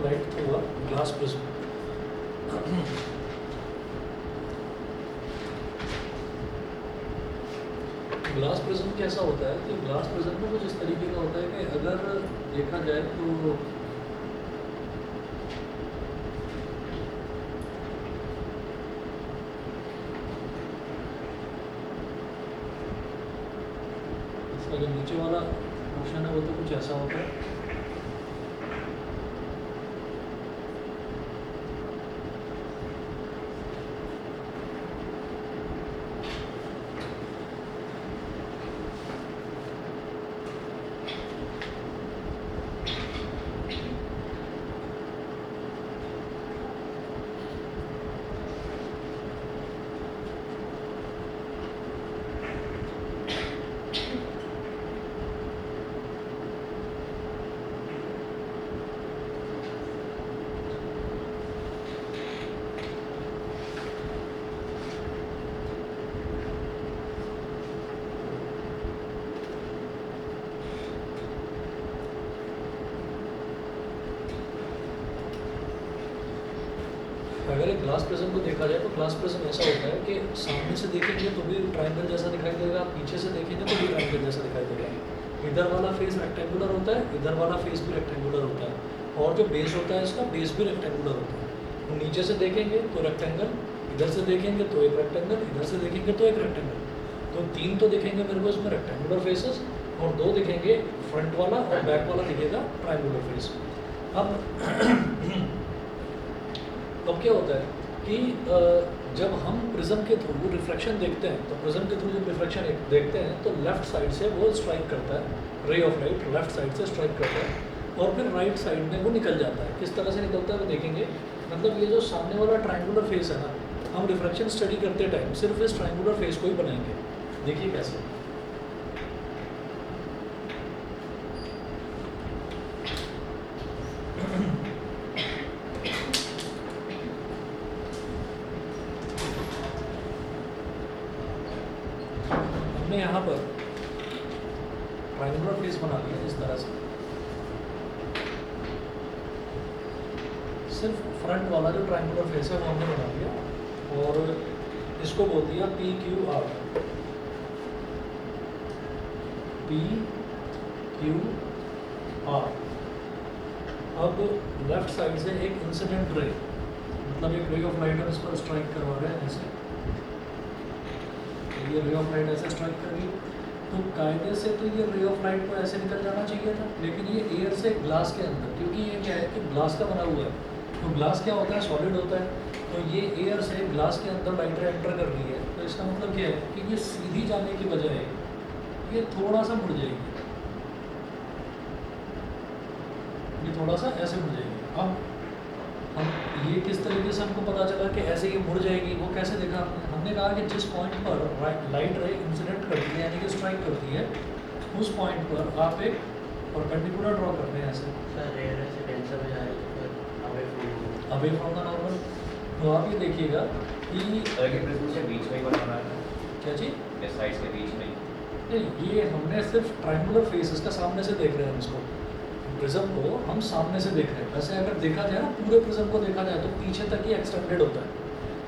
Light through a glass prism. Glass prism कैसा होता है कि ग्लास प्रिज्म में कुछ इस तरीके का होता है कि अगर देखा जाए तो इसका जो नीचे वाला पोर्शन है वो तो कुछ ऐसा होता है। अगर एक ग्लास प्रिज्म को देखा जाए तो ग्लास प्रिज्म ऐसा होता है कि सामने से देखेंगे तो भी ट्रायंगल जैसा दिखाई देगा, पीछे से देखेंगे तो भी ट्रायंगल जैसा दिखाई देगा। इधर वाला फेस रेक्टेंगुलर होता है, इधर वाला फेस भी रेक्टेंगुलर होता है, और जो बेस होता है इसका बेस भी रेक्टेंगुलर होता है। तो नीचे से देखेंगे तो रेक्टेंगल, इधर से देखेंगे तो एक रेक्टेंगल, इधर से देखेंगे तो एक रेक्टेंगल। तो 3 तो दिखेंगे मेरे को इसमें रेक्टेंगुलर फेसेस, और 2 दिखेंगे फ्रंट वाला, और बैक वाला दिखेगा ट्रायंगुलर फेस। अब क्या होता है कि जब हम प्रिज्म के थ्रू रिफ्लेक्शन देखते हैं, तो प्रिज्म के थ्रू जब रिफ्लेक्शन देखते हैं तो लेफ्ट साइड से वो स्ट्राइक करता है, ray of light left side से स्ट्राइक करता है, और फिर राइट साइड में वो निकल जाता है। किस तरह से निकलता है वो देखेंगे। मतलब ये जो सामने वाला ट्रायंगुलर फेस है ना, हम रिफ्लेक्शन स्टडी करते टाइम सिर्फ इस ट्रायंगुलर फेस को ही बनाएंगे। देखिए कैसे। हमने यहाँ पर ट्रायंगुलर फेस बना लिया इस तरह से, सिर्फ फ्रंट वाला जो ट्रायंगुलर फेस है वो हमने बना लिया, और इसको बोल दिया PQR। PQR। अब लेफ्ट साइड से एक इंसिडेंट रे, मतलब एक रे ऑफ लाइट हम इस पर स्ट्राइक करवा रहे हैं ऐसे, ये रे ऑफ लाइट ऐसे स्ट्राइक कर रही है। तो कायदे से तो ये रे ऑफ लाइट को ऐसे निकल जाना चाहिए था, लेकिन ये एयर से ग्लास के अंदर, क्योंकि ये क्या है कि ग्लास का बना हुआ है, तो ग्लास क्या होता है, सॉलिड होता है। तो ये एयर से ग्लास के अंदर लाइट एंटर कर रही है, तो इसका मतलब क्या है कि ये सीधी जाने की बजाय ये थोड़ा सा मुड़ जाएगी, ये थोड़ा सा ऐसे मुड़ जाएगी। अब हम ये किस तरीके से हमको पता चला कि ऐसे ये मुड़ जाएगी, वो कैसे देखा हमने कहा कि जिस पॉइंट पर लाइट रे इंसिडेंट करती है यानी कि स्ट्राइक करती है, उस पॉइंट पर आप एक परपेंडिकुलर ड्रॉ करते हैं ऐसे, अवे फ्रॉम द नॉर्मल। तो आप ये देखिएगा कि प्रिज्म से बीच में ही बनाना है, क्या चीज़, इस साइड के बीच में ही। नहीं, ये हमने सिर्फ ट्रायंगुलर फेस इसका सामने से देख रहे हैं, इसको प्रिज्म को हम सामने से देख रहे हैं। वैसे अगर देखा जाए ना, पूरे प्रिज्म को देखा जाए तो पीछे तक ही एक्सटेंडेड होता है।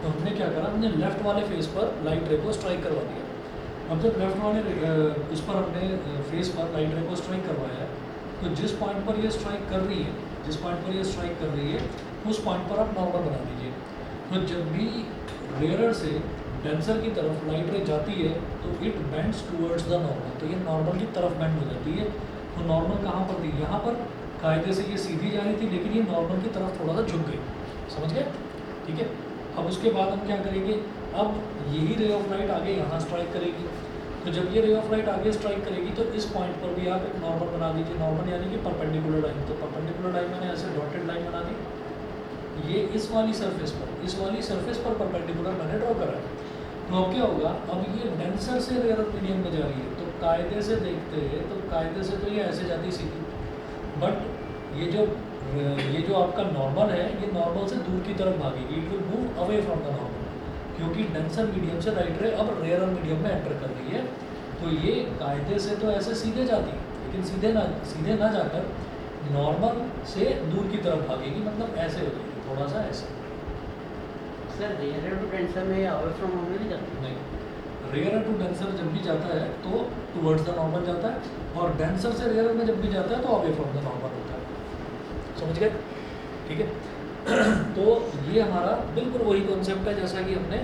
तो हमने क्या करा, हमने लेफ्ट वाले फेस पर लाइट रे को स्ट्राइक करवा दिया। अब जब लेफ्ट वाले उस पर हमने फेस पर लाइट रे को स्ट्राइक करवाया है, तो जिस पॉइंट पर ये स्ट्राइक कर रही है, जिस पॉइंट पर ये स्ट्राइक कर रही है, उस पॉइंट पर आप नॉर्मल बना दीजिए। तो जब भी रेयर से डेंसर की तरफ लाइट रे जाती है तो it bends towards the normal, तो ये नॉर्मल की तरफ बेंड हो जाती है। तो नॉर्मल कहाँ पर थी, यहाँ पर कायदे से ये सीधी जा रही थी, लेकिन ये नॉर्मल की तरफ थोड़ा सा झुक गई, समझ गए, ठीक है। अब उसके बाद हम क्या करेंगे, अब यही रे ऑफ लाइट आगे यहाँ स्ट्राइक करेगी। तो जब ये रे ऑफ लाइट आगे स्ट्राइक करेगी तो इस पॉइंट पर भी आप एक नॉर्मल बना दीजिए, नॉर्मल यानी कि परपेंडिकुलर लाइन। तो परपेंडिकुलर लाइन मैंने ऐसे डॉटेड लाइन बना दी, ये इस वाली सरफेस पर परपेंडिकुलर मैंने ड्रॉ करा है। तो अब क्या होगा, अब ये डेंसर से रेयर मीडियम में जा रही है, तो कायदे से देखते हैं तो कायदे से तो ये ऐसे जाती सीधी, बट ये जो आपका नॉर्मल है, ये नॉर्मल से दूर की तरफ भागेगी, it will move away from the normal, क्योंकि डेंसर मीडियम से लाइट रे अब रेयर मीडियम में एंटर कर रही है। तो ये कायदे से तो ऐसे सीधे जाती है, लेकिन सीधे ना जाकर नॉर्मल से दूर की तरफ भागेगी, मतलब ऐसे हो जाएगी, थोड़ा सा ऐसे। सर रियर टू डेंसर में अवे फ्रॉम नॉर्मल नहीं जाती? नहीं, रेयर टू डेंसर जब भी जाता है तो टुवर्ड्स द नॉर्मल जाता है, और डेंसर से रेयर में जब भी जाता है तो अवे फ्रॉम द नॉर्मल होता है। समझ गए? ठीक है। तो ये हमारा बिल्कुल वही कॉन्सेप्ट है जैसा कि हमने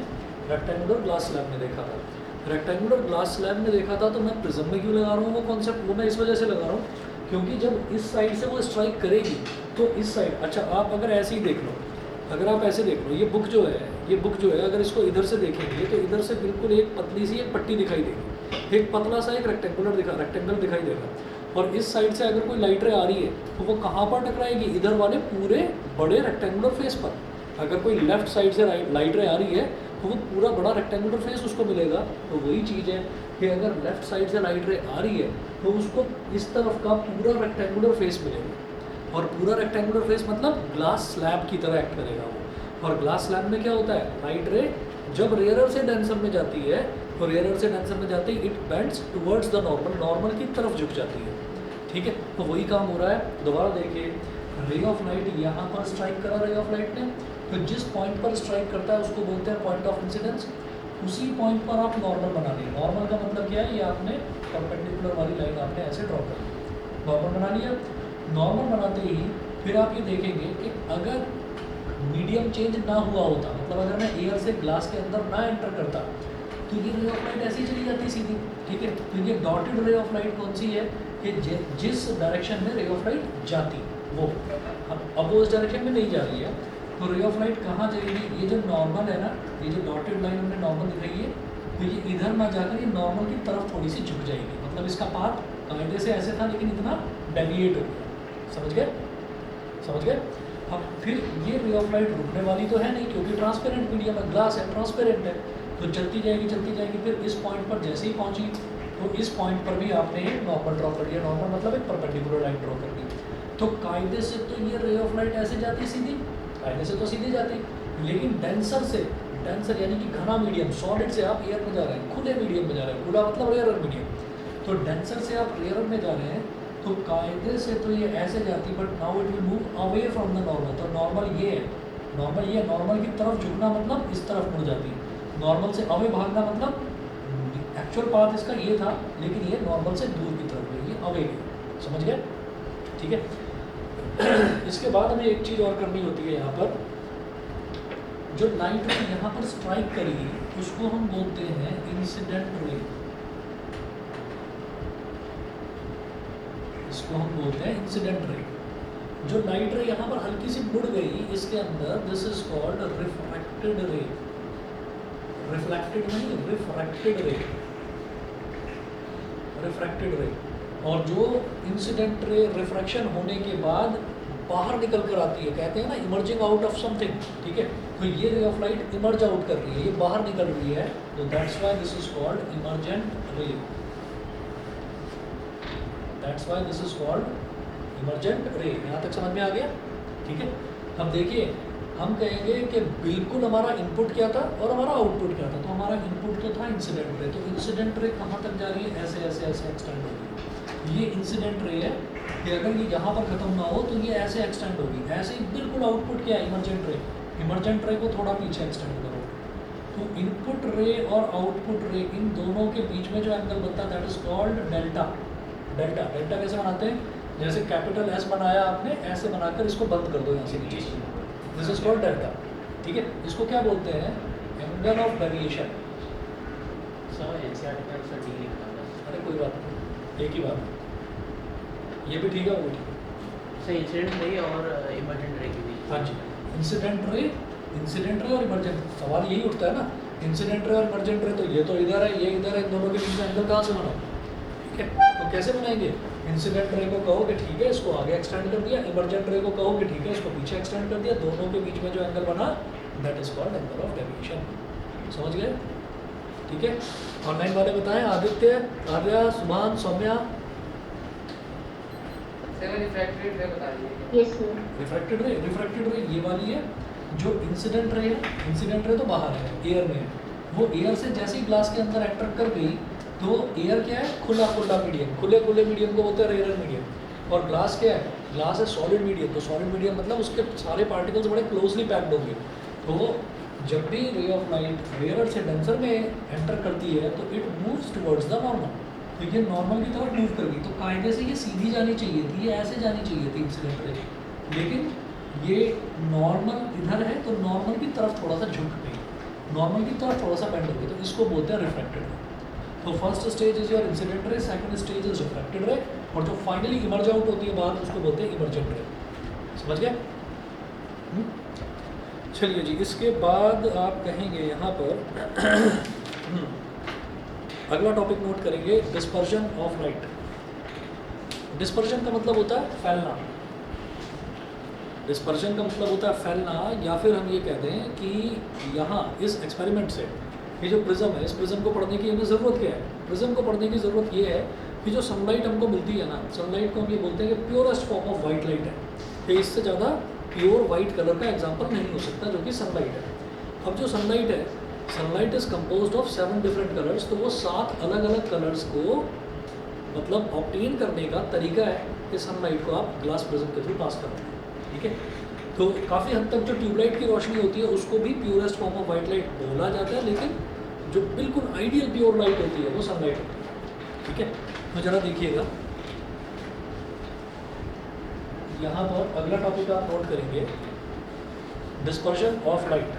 रेक्टेंगुलर ग्लास स्लैब में देखा था। रेक्टेंगुलर ग्लास स्लैब में देखा था तो मैं प्रिज्म में क्यों लगा रहा हूँ वो कॉन्सेप्ट, वो मैं इस वजह से लगा रहा हूँ क्योंकि जब इस साइड से वो स्ट्राइक करेगी तो इस साइड, अच्छा आप अगर ऐसे ही देख लो, अगर आप ऐसे देख लो, ये बुक जो है अगर इसको इधर से देखेंगे तो इधर से बिल्कुल एक पतली सी एक पट्टी दिखाई देगी, एक पतला सा एक रेक्टेंगल दिखाई देगा, और इस साइड से अगर कोई लाइट रे आ रही है तो वो कहाँ पर टकराएगी, इधर वाले पूरे बड़े रेक्टेंगुलर फेस पर। अगर कोई लेफ्ट साइड से लाइट रे आ रही है तो वो पूरा बड़ा रेक्टेंगुलर फेस उसको मिलेगा। तो वही चीज़ है कि अगर लेफ्ट साइड से लाइट रे आ रही है तो उसको इस तरफ का पूरा रेक्टेंगुलर फेस मिलेगा, और पूरा रेक्टेंगुलर फेस मतलब ग्लास स्लैब की तरह एक्ट करेगा वो। और ग्लास स्लैब में क्या होता है, लाइट रे जब रेयरर से डेंसर में जाती है तो रेयरर से डेंसर में जाती है it bends towards the normal की तरफ झुक जाती है। ठीक है, तो वही काम हो रहा है। दोबारा देखिए, रे ऑफ लाइट यहाँ पर स्ट्राइक करा रे ऑफ लाइट ने, तो जिस पॉइंट पर स्ट्राइक करता है उसको बोलते हैं पॉइंट ऑफ इंसिडेंस। उसी पॉइंट पर आप नॉर्मल बना लिए। नॉर्मल का मतलब क्या है, ये आपने परपेंडिकुलर वाली लाइन आपने ऐसे ड्रॉ कर दी, नॉर्मल बना लिया। नॉर्मल बनाते ही फिर आप ये देखेंगे कि अगर मीडियम चेंज ना हुआ होता, मतलब अगर मैं एयर से ग्लास के अंदर ना एंटर करता तो ये रे ऑफ लाइट ऐसे ही चली जाती सीधी। ठीक है, तो ये डॉटेड रे ऑफ लाइट कौन सी है कि जिस डायरेक्शन में रे ऑफ लाइट जाती वो अपोज डायरेक्शन में नहीं जा रही है। तो रे ऑफ लाइट कहाँ जाएगी, ये जो नॉर्मल है ना, ये जो डॉटेड लाइन हमने नॉर्मल दिखाई है, तो ये इधर ना जाकर ये नॉर्मल की तरफ थोड़ी सी झुक जाएगी, मतलब इसका पाथ कायदे से ऐसे था लेकिन इतना डेविएट हो गया। समझ गए? अब फिर ये रे ऑफ लाइट रुकने वाली तो है नहीं क्योंकि ट्रांसपेरेंट मीडियम है, ग्लास है, ट्रांसपेरेंट है, तो चलती जाएगी। फिर इस पॉइंट पर जैसे ही पहुंची तो इस पॉइंट पर भी आपने एक नॉर्मल ड्रॉ कर दिया। नॉर्मल मतलब एक परपेंडिकुलर लाइन ड्रॉ कर दी। तो कायदे से तो ये रे ऑफ लाइट ऐसे जाती सीधी, कायदे से तो सीधी जाती, लेकिन डेंसर यानी कि घना मीडियम, सॉलिड से आप एयर में जा रहे हैं, खुले मीडियम में जा रहे हैं, खुला मतलब रेयर मीडियम, तो डेंसर से आप रेयर में जा रहे हैं तो कायदे से तो ये ऐसे जाती, but now it will move away from the normal. तो नॉर्मल ये है, नॉर्मल की तरफ झुकना मतलब इस तरफ मुड़ जाती है, नॉर्मल से अवे भागना मतलब एक्चुअल पाथ इसका ये था, लेकिन ये नॉर्मल से दूर की तरफ गई, ये अवे गई। समझ गए? ठीक है। इसके बाद हमें एक चीज़ और करनी होती है, यहाँ पर जो लाइट रे यहाँ पर स्ट्राइक करेगी उसको हम बोलते हैं इंसिडेंट रे। इसको हम बोलते हैं इंसिडेंट रे। जो लाइट रे यहाँ पर हल्की सी मुड़ गई इसके अंदर, दिस इज कॉल्ड रिफ्रैक्टेड रे। रिफ्लेक्टेड नहीं, रिफ्रैक्टेड रे। और जो इंसिडेंट रे रिफ्रैक्शन होने के बाद बाहर निकल कर आती है, कहते हैं ना इमर्जिंग आउट ऑफ समथिंग। ठीक है, तो ये ray of light emerge out कर रही है, ये बाहर निकल रही है, तो that's why this is called emergent रे। That's why this is called emergent रे। यहाँ तक समझ में आ गया? ठीक है। अब देखिए, हम कहेंगे कि बिल्कुल हमारा इनपुट क्या था और हमारा आउटपुट क्या था। तो हमारा इनपुट तो था इंसिडेंट रे, तो इंसिडेंट रे कहाँ तक जा रही है, ऐसे ऐसे ऐसे एक्सटेंड होगी। ये इंसिडेंट रे है कि अगर ये यहाँ पर ख़त्म ना हो तो ये ऐसे एक्सटेंड होगी। ऐसे ही बिल्कुल आउटपुट क्या है, इमर्जेंट रे। इमर्जेंट रे को थोड़ा पीछे एक्सटेंड करो, तो इनपुट रे और आउटपुट रे इन दोनों के बीच में जो एंगल बनता है that is called delta. Delta कैसे बनाते हैं, जैसे कैपिटल एस बनाया आपने, ऐसे बनाकर इसको बंद कर दो यहाँ से नीचे, दिस इज कॉल्ड डेल्टा। ठीक है, इसको क्या बोलते हैं, एंगल ऑफ डेविएशन। अरे कोई बात नहीं, एक ही बात है, ये भी ठीक है वो भी ठीक है। सर इंसिडेंट रे और इमर्जेंट रे के बीच। हाँ जी, इंसिडेंट रे और इमर्जेंट, सवाल यही उठता है ना, इंसिडेंट रे और इमर्जेंट रे, तो ये तो इधर है, ये इधर है, इन दोनों के बीच में एंगल कहाँ से बना? ठीक है, तो कैसे बनाएंगे? इंसिडेंट रे को कहो कि ठीक है इसको आगे एक्सटेंड कर दिया, इमर्जेंट रे को कहो कि ठीक है इसको पीछे एक्सटेंड कर दिया, दोनों के बीच में जो एंगल बना that is called angle of deviation. समझ गए? ठीक है, ऑनलाइन वाले बताएं, आदित्य, आर्या, सुभान, सौम्या। रिफ्रैक्टेड रे बता दीजिए। Yes sir. रिफ्रैक्टेड रे ये वाली है। जो इंसिडेंट रे है, इंसिडेंट रे तो बाहर है, एयर में है, वो एयर से जैसे ही ग्लास के अंदर एंटर कर गई तो एयर क्या है, खुला मीडियम, खुले मीडियम को बोलते हैं रेयर मीडियम, और ग्लास क्या है, ग्लास है सॉलिड मीडियम, तो सॉलिड मीडियम मतलब उसके सारे पार्टिकल्स बड़े क्लोजली पैक्ड होंगे। तो जब भी रे ऑफ लाइट रेयर से डेंसर में एंटर करती है तो it moves towards the normal, तो ये नॉर्मल की तरफ मूव कर गई। तो कायदे से ये सीधी जानी चाहिए थी, ये ऐसे जानी चाहिए थी इंसिडेंट रे, लेकिन ये नॉर्मल इधर है तो नॉर्मल की तरफ थोड़ा सा झुक गई, नॉर्मल की तरफ थोड़ा सा बेंड हो गई, तो इसको बोलते हैं रिफ्रैक्टेड रे। तो first stage is your incident ray, second stage is refracted रे, और जो फाइनली इमर्ज आउट होती है बाहर उसको बोलते हैं इमर्जेंट रे। समझ गए? चलिए जी, इसके बाद आप कहेंगे यहाँ पर अगला टॉपिक नोट करेंगे, डिस्पर्जन ऑफ लाइट। डिस्पर्जन का मतलब होता है फैलना, डिस्पर्जन का मतलब होता है फैलना, या फिर हम ये कहते हैं कि यहाँ इस एक्सपेरिमेंट से ये जो प्रिज्म है, इस प्रिज्म को पढ़ने की हमें ज़रूरत क्या है? प्रिज्म को पढ़ने की ज़रूरत ये है कि जो सनलाइट हमको मिलती है ना, सनलाइट को हम ये बोलते हैं कि purest form of white light है, कि इससे ज़्यादा प्योर वाइट कलर का एग्जाम्पल नहीं हो सकता जो कि सनलाइट है। अब जो सनलाइट है, sunlight is composed of 7 different colours, तो वो 7 अलग अलग कलर्स को मतलब ऑब्टेन करने का तरीका है कि सनलाइट को आप ग्लास प्रिज्म के थ्रू पास करते हैं। ठीक है, तो काफ़ी हद तक जो ट्यूबलाइट की रोशनी होती है उसको भी purest form of white light बोला जाता है, लेकिन जो बिल्कुल आइडियल प्योर लाइट होती है वो सनलाइट होती है। ठीक है, तो ज़रा देखिएगा यहाँ पर अगला टॉपिक आप नोट करेंगे, dispersion of light.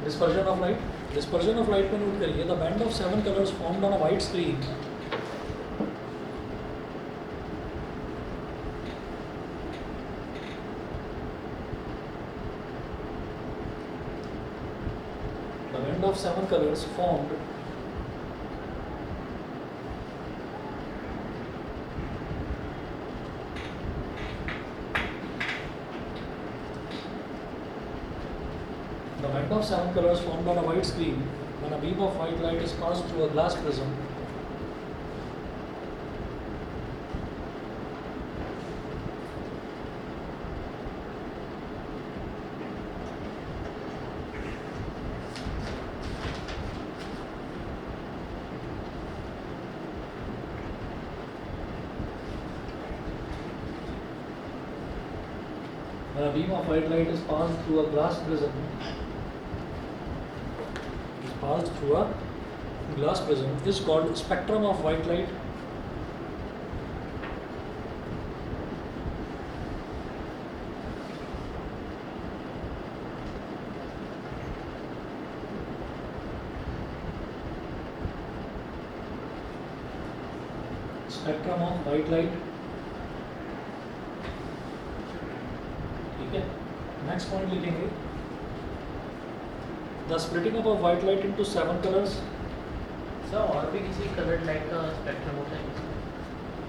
Dispersion of light, dispersion of light में नोट करिए, the band of 7 colours formed on a white screen the band of 7 colors formed the band of 7 colors formed on a white screen when a beam of white light is passed through a glass prism when a beam of white light is passed through a glass prism is called spectrum of white light. Spectrum of white light. ठीक है, next point लिखेंगे, the splitting up of white light into 7 colours. Sir और भी किसी coloured light का spectrum होता है?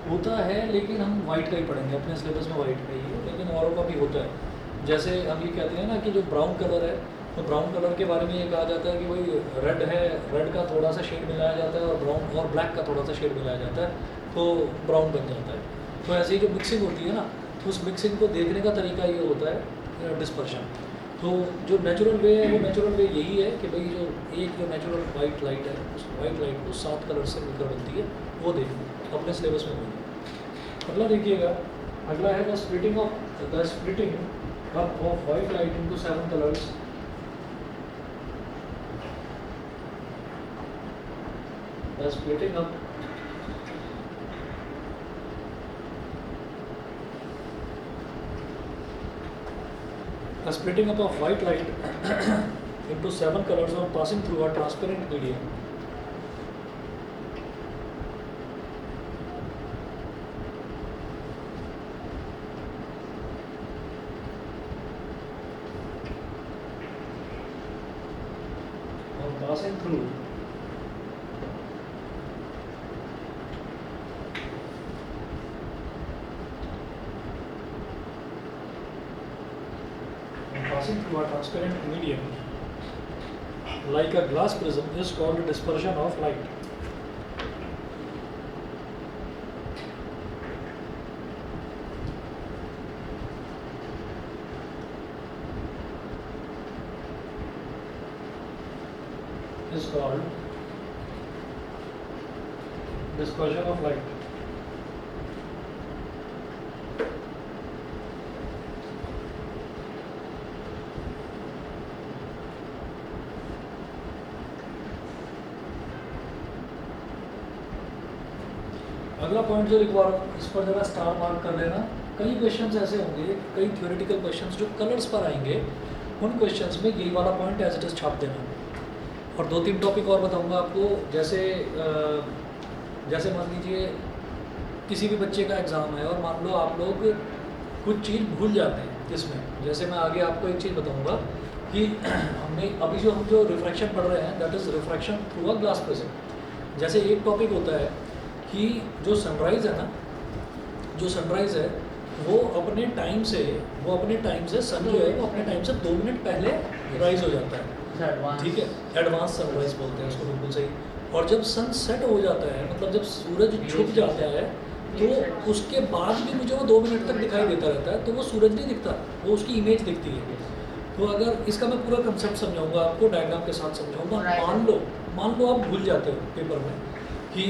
होता है, लेकिन हम वाइट का ही पढ़ेंगे, अपने सिलेबस में वाइट का ही है, लेकिन औरों का भी होता है। जैसे हम ये कहते हैं ना कि जो ब्राउन कलर है, तो ब्राउन कलर के बारे में ये कहा जाता है कि भाई रेड है, रेड का थोड़ा सा शेड मिलाया जाता है, और ब्राउन और ब्लैक का थोड़ा सा शेड मिलाया जाता है तो ब्राउन बन जाता है। तो ऐसे ही जो मिक्सिंग होती है ना, तो उस मिक्सिंग को देखने का तरीका ये होता है डिस्पर्शन। तो जो नेचुरल वे है, वो नेचुरल वे यही है कि भाई जो एक जो नेचुरल वाइट लाइट है, उस वाइट लाइट को 7 कलर से मिलकर बनती है, वो देखो अपने सिलेबस में होगी। अगला देखिएगा, अगला है the splitting up of white light into 7 colours. The splitting up a splitting up of white light into 7 colors or passing through a transparent medium. Or passing through a transparent medium like a glass prism is called dispersion of light. is called dispersion of light. अगला point जो लिखवा रहा हूँ इस पर जरा star mark कर लेना। कई क्वेश्चंस ऐसे होंगे, कई थ्योरेटिकल क्वेश्चंस जो कलर्स पर आएंगे, उन क्वेश्चंस में यही वाला पॉइंट एज इट इज छाप देना। और 2-3 टॉपिक और बताऊंगा आपको, जैसे मान लीजिए किसी भी बच्चे का एग्ज़ाम है और मान लो आप लोग कुछ चीज़ भूल जाते हैं इसमें। जैसे मैं आगे आपको एक चीज़ बताऊंगा कि हम जो रिफ्रैक्शन पढ़ रहे हैं that is refraction through a glass prism. जैसे एक टॉपिक होता है कि जो सनराइज़ है ना, जो सनराइज़ है वो अपने टाइम से सन जो है वो अपने टाइम से 2 मिनट पहले राइज हो जाता है, ठीक है, एडवांस सनराइज बोलते हैं उसको, बिल्कुल सही। और जब सन सेट हो जाता है, मतलब जब सूरज छुप जाता है, तो उसके बाद भी मुझे वो 2 मिनट तक दिखाई देता रहता है, तो वो सूरज नहीं दिखता, वो उसकी इमेज दिखती है। तो अगर इसका मैं पूरा कंसेप्ट समझाऊंगा आपको, डायग्राम के साथ समझाऊंगा। मान लो आप भूल जाते हो पेपर में कि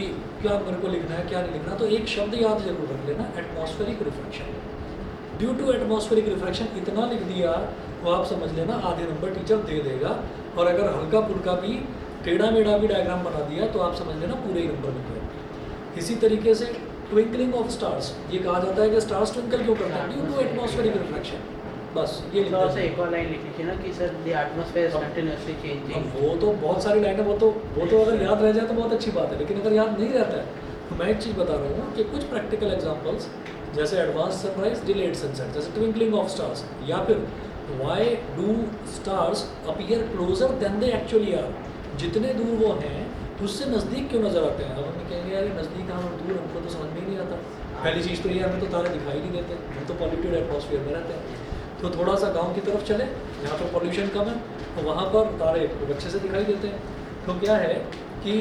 क्या मेरे को लिखना है क्या नहीं लिखना, तो एक शब्द याद जरूर रख लेना, atmospheric refraction. Due to atmospheric refraction इतना लिख दिया तो आप समझ लेना आधे नंबर टीचर दे देगा। और अगर हल्का फुल्का भी टेढ़ा मेढ़ा भी डायग्राम बना दिया तो आप समझ लेना पूरे ही नंबर मिल गए। इसी तरीके से ट्विंकलिंग ऑफ स्टार्स, ये कहा जाता है कि स्टार्स ट्विंकल क्यों करते हैं, ड्यू टू एटमॉस्फेरिक रिफ्रैक्शन। बस ये लिखना तो एक और लाइन लिखी थी ना कि sir the atmosphere is continuously changing. वो तो बहुत सारी लाइनें, वो तो अगर याद रह जाए तो बहुत अच्छी बात है, लेकिन अगर याद नहीं रहता है तो मैं एक चीज़ बता रहा हूँ कि कुछ प्रैक्टिकल एग्जांपल्स जैसे एडवांस सनराइज, डिलेड सनसेट, जैसे ट्विंकलिंग ऑफ स्टार्स, या फिर why do stars appear closer than they actually are, जितने दूर वो हैं उससे नज़दीक क्यों नज़र आते हैं। अब हम कहेंगे यार नज़दीक हम दूर, हमको तो समझ में ही नहीं आता। पहली चीज़ तो ये हमें तो तारे दिखाई नहीं देते, हम तो पॉल्यूटेड एटमॉस्फेयर में रहते हैं। तो थोड़ा सा गांव की तरफ चले जहाँ पर पॉल्यूशन कम है, तो वहाँ पर तारे खूब अच्छे से दिखाई देते हैं। तो क्या है कि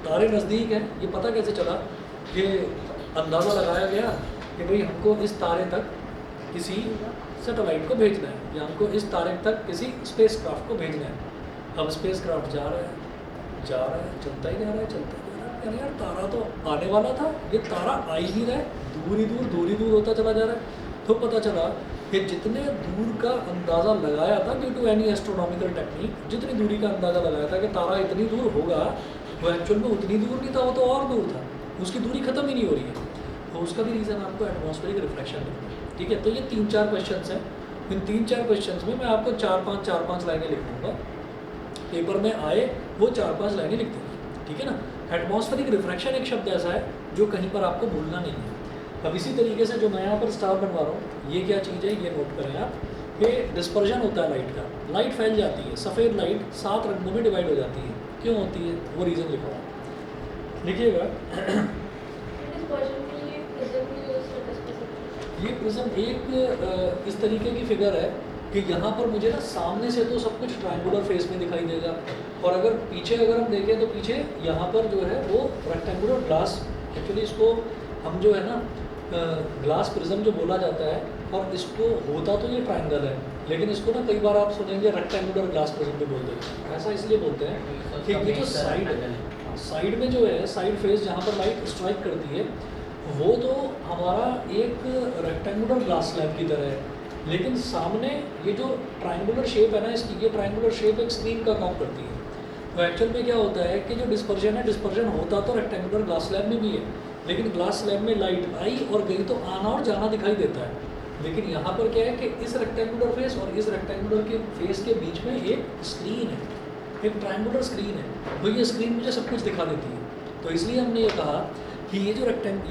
तारे नज़दीक हैं, ये पता कैसे चला कि अंदाज़ा लगाया गया कि भाई हमको इस तारे तक किसी सैटेलाइट को भेजना है, या हमको इस तारे तक किसी स्पेस क्राफ्ट को भेजना है। अब स्पेस क्राफ्ट जा रहा है, चलता ही जा रहा है, यार तारा तो आने वाला था, ये तारा आ ही नहीं रहा है, दूर ही दूर होता चला जा रहा है। तो पता चला कि जितने दूर का अंदाज़ा लगाया था due to any astronomical technique, जितनी दूरी का अंदाज़ा लगाया था कि तारा इतनी दूर होगा, वो एक्चुअल में उतनी दूर नहीं था, वो तो और दूर था, उसकी दूरी खत्म ही नहीं हो रही है। तो उसका भी रीज़न आपको एटमॉस्फेरिक रिफ्लेक्शन है, ठीक है। तो ये 3-4 क्वेश्चन हैं, इन 3-4 क्वेश्चन में मैं आपको 4-5 लाइनें लिख दूँगा, पेपर में आए वो 4-5 लाइनें लिख देंगे, ठीक है ना। एटमॉस्फेरिक रिफ्रैक्शन एक शब्द ऐसा है जो कहीं पर आपको भूलना नहीं है। अब इसी तरीके से जो मैं यहाँ पर स्टार बनवा रहा हूँ, ये क्या चीज़ है ये नोट करें आप, कि डिस्पर्जन होता है लाइट का, लाइट फैल जाती है, सफ़ेद लाइट 7 रंगों में डिवाइड हो जाती है। क्यों होती है वो रीज़न लिखा हुआ, लिखिएगा। ये प्रिज्म एक इस तरीके की फिगर है कि यहाँ पर मुझे ना सामने से तो सब कुछ ट्रायंगुलर फेस में दिखाई देगा, और अगर पीछे अगर हम देखें तो पीछे यहाँ पर जो है वो रेक्टेंगुलर ग्लास, एक्चुअली इसको हम जो है ना ग्लास प्रिज्म जो बोला जाता है, और इसको होता तो ये ट्रायंगल है, लेकिन इसको ना कई बार आप सुनेंगे रेक्टेंगुलर ग्लास प्रिज्म भी बोलते हैं। ऐसा इसलिए बोलते हैं कि ये जो साइड में जो है, साइड फेस जहाँ पर लाइट स्ट्राइक करती है, वो तो हमारा एक रेक्टेंगुलर ग्लास स्लैब की तरह है, लेकिन सामने ये जो ट्रायंगुलर शेप है ना इसकी, ये ट्रायंगुलर शेप एक स्क्रीन का काम करती है। तो एक्चुअल में क्या होता है कि जो डिस्पर्जन है, डिस्पर्जन होता तो रेक्टेंगुलर ग्लास स्लैब में भी है, लेकिन ग्लास स्लैब में लाइट आई और गई तो आना और जाना दिखाई देता है। लेकिन यहाँ पर क्या है कि इस रेक्टेंगुलर फेस और इस रेक्टेंगुलर के फेस के बीच में एक स्क्रीन है, एक ट्रायंगुलर स्क्रीन है, तो ये स्क्रीन मुझे सब कुछ दिखा देती है। तो इसलिए हमने ये कहा कि ये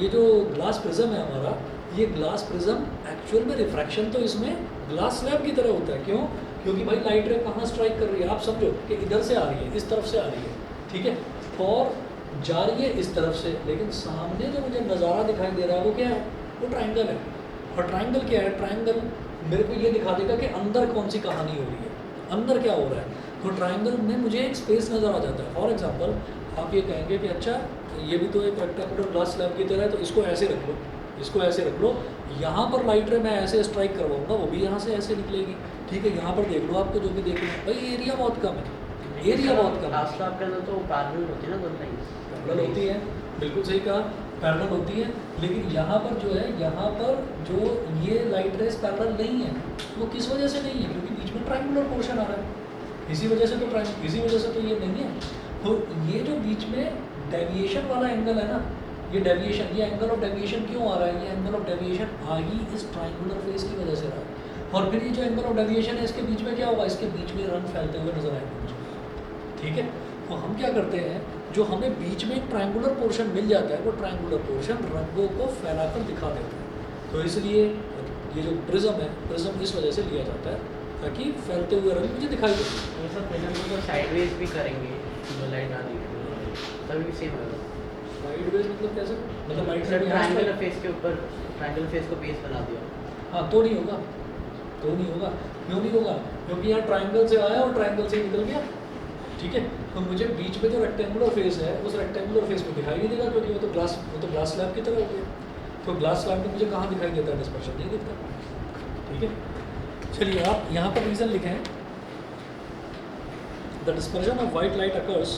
जो ग्लास प्रिज्म है हमारा, ये ग्लास प्रिज्म एक्चुअल में रिफ्रैक्शन तो इसमें ग्लास स्लैब की तरह होता है। क्यों? क्योंकि भाई लाइट रे कहाँ स्ट्राइक कर रही है, आप समझो कि इधर से आ रही है, इस तरफ से आ रही है, ठीक है, और जा रही है इस तरफ से, लेकिन सामने जो मुझे नज़ारा दिखाई दे रहा है वो क्या है, वो ट्रायंगल है। और ट्रायंगल क्या है, ट्रायंगल मेरे को ये दिखा देगा कि अंदर कौन सी कहानी हो रही है, अंदर क्या हो रहा है। तो ट्रायंगल में मुझे एक स्पेस नज़र आ जाता है। फॉर एग्जांपल आप ये कहेंगे कि अच्छा ये भी तो एक रेक्टेंगुलर ग्लास स्लैब की तरह है, तो इसको ऐसे रख लो, इसको ऐसे रख लो, यहाँ पर लाइट रे मैं ऐसे स्ट्राइक करवाऊँगा, वो भी यहाँ से ऐसे निकलेगी, ठीक है। यहाँ पर देख लो, आपको जो भी देखना है, भाई एरिया बहुत कम है, एरिया बहुत कम है। हाफ स्लैब के अंदर तो पैरेलल होती है ना दोनों लाइंस। पैरेलल होती है, बिल्कुल सही कहा, पैरेलल होती है, लेकिन यहाँ पर जो है, यहाँ पर जो ये लाइट रेस पैरेलल नहीं है, वो किस वजह से नहीं है? क्योंकि बीच में ट्रायंगुलर पोर्शन आ रहा है, इसी वजह से तो ये नहीं है। तो ये जो बीच में डेविएशन वाला एंगल है ना, ये डेविएशन, ये एंगल ऑफ डेविएशन क्यों आ रहा है? ये एंगल ऑफ डेविएशन आ ही इस ट्रायंगुलर फेस की वजह से रहा है। और फिर ये जो एंगल ऑफ डेविएशन है, इसके बीच में क्या होगा? इसके बीच में रंग फैलते हुए नजर आएंगे मुझे, ठीक है। तो हम क्या करते हैं, जो हमें बीच में एक ट्रायंगुलर पोर्शन मिल जाता है, वो ट्रायंगुलर पोर्शन रंगों को फैलाकर दिखा देता है। तो इसलिए ये जो प्रिज्म है, प्रिज्म इस वजह से लिया जाता है ताकि फैलते हुए रंग मुझे दिखाई दे। ये सब फिल्म को तो साइडवेज भी करेंगे, जो लाइट आ रही है तभी सेम होगा। साइडवेज मतलब कैसे? मतलब लाइट से ट्रायंगुलर फेस के ऊपर ट्रायंगुलर फेस को बेस बना दिया। हाँ, तो नहीं होगा, तो नहीं होगा। क्यों नहीं होगा? क्योंकि यहाँ ट्रायंगल से आया और ट्रायंगल से निकल गया, ठीक है। तो मुझे बीच में जो रेक्टेंगुलर फेस है, उस रेक्टेंगुलर फेस में दिखाई नहीं देगा, क्योंकि वो तो ग्लास स्लैब की तरह हो गया। तो ग्लास स्लैब में मुझे कहाँ दिखाई देता है? डिस्पर्शन नहीं दिखता, ठीक है। चलिए आप यहाँ पर रीज़न लिखें, the dispersion of white light occurs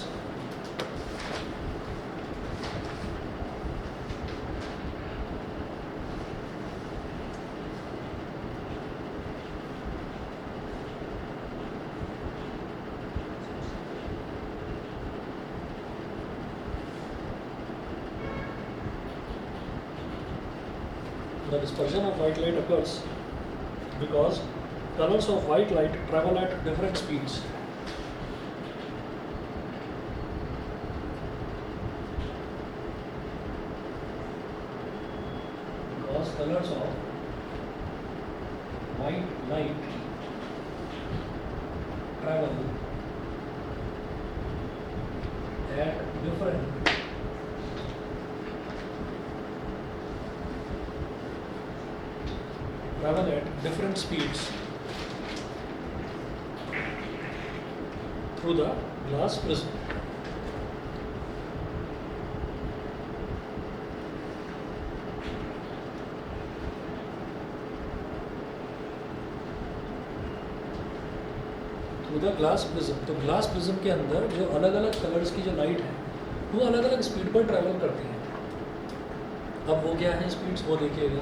the dispersion of white light occurs because colors of white light travel at different speeds. Because colors of white light travel at different speeds through the glass prism. Through the glass prism. तो glass prism के अंदर जो अलग अलग colours की जो light है, वो अलग अलग स्पीड पर ट्रैवल करती हैं। अब वो क्या है स्पीड्स, वो देखिएगा।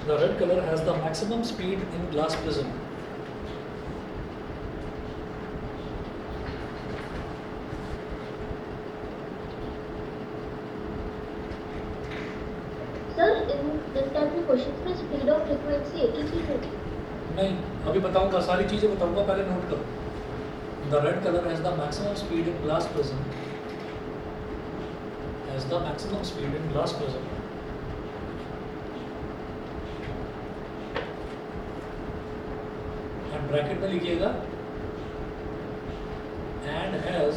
The red color has the maximum speed in glass prism. Sir इन इस टाइप के क्वेश्चंस में स्पीड और फ्रीक्वेंसी एक ही चीज होती है? नहीं, अभी बताऊंगा, सारी चीजें बताऊंगा, पहले नोट करो। The red color has the maximum speed in glass prism. Has the maximum speed in glass prism. And bracket में लिखिएगा and has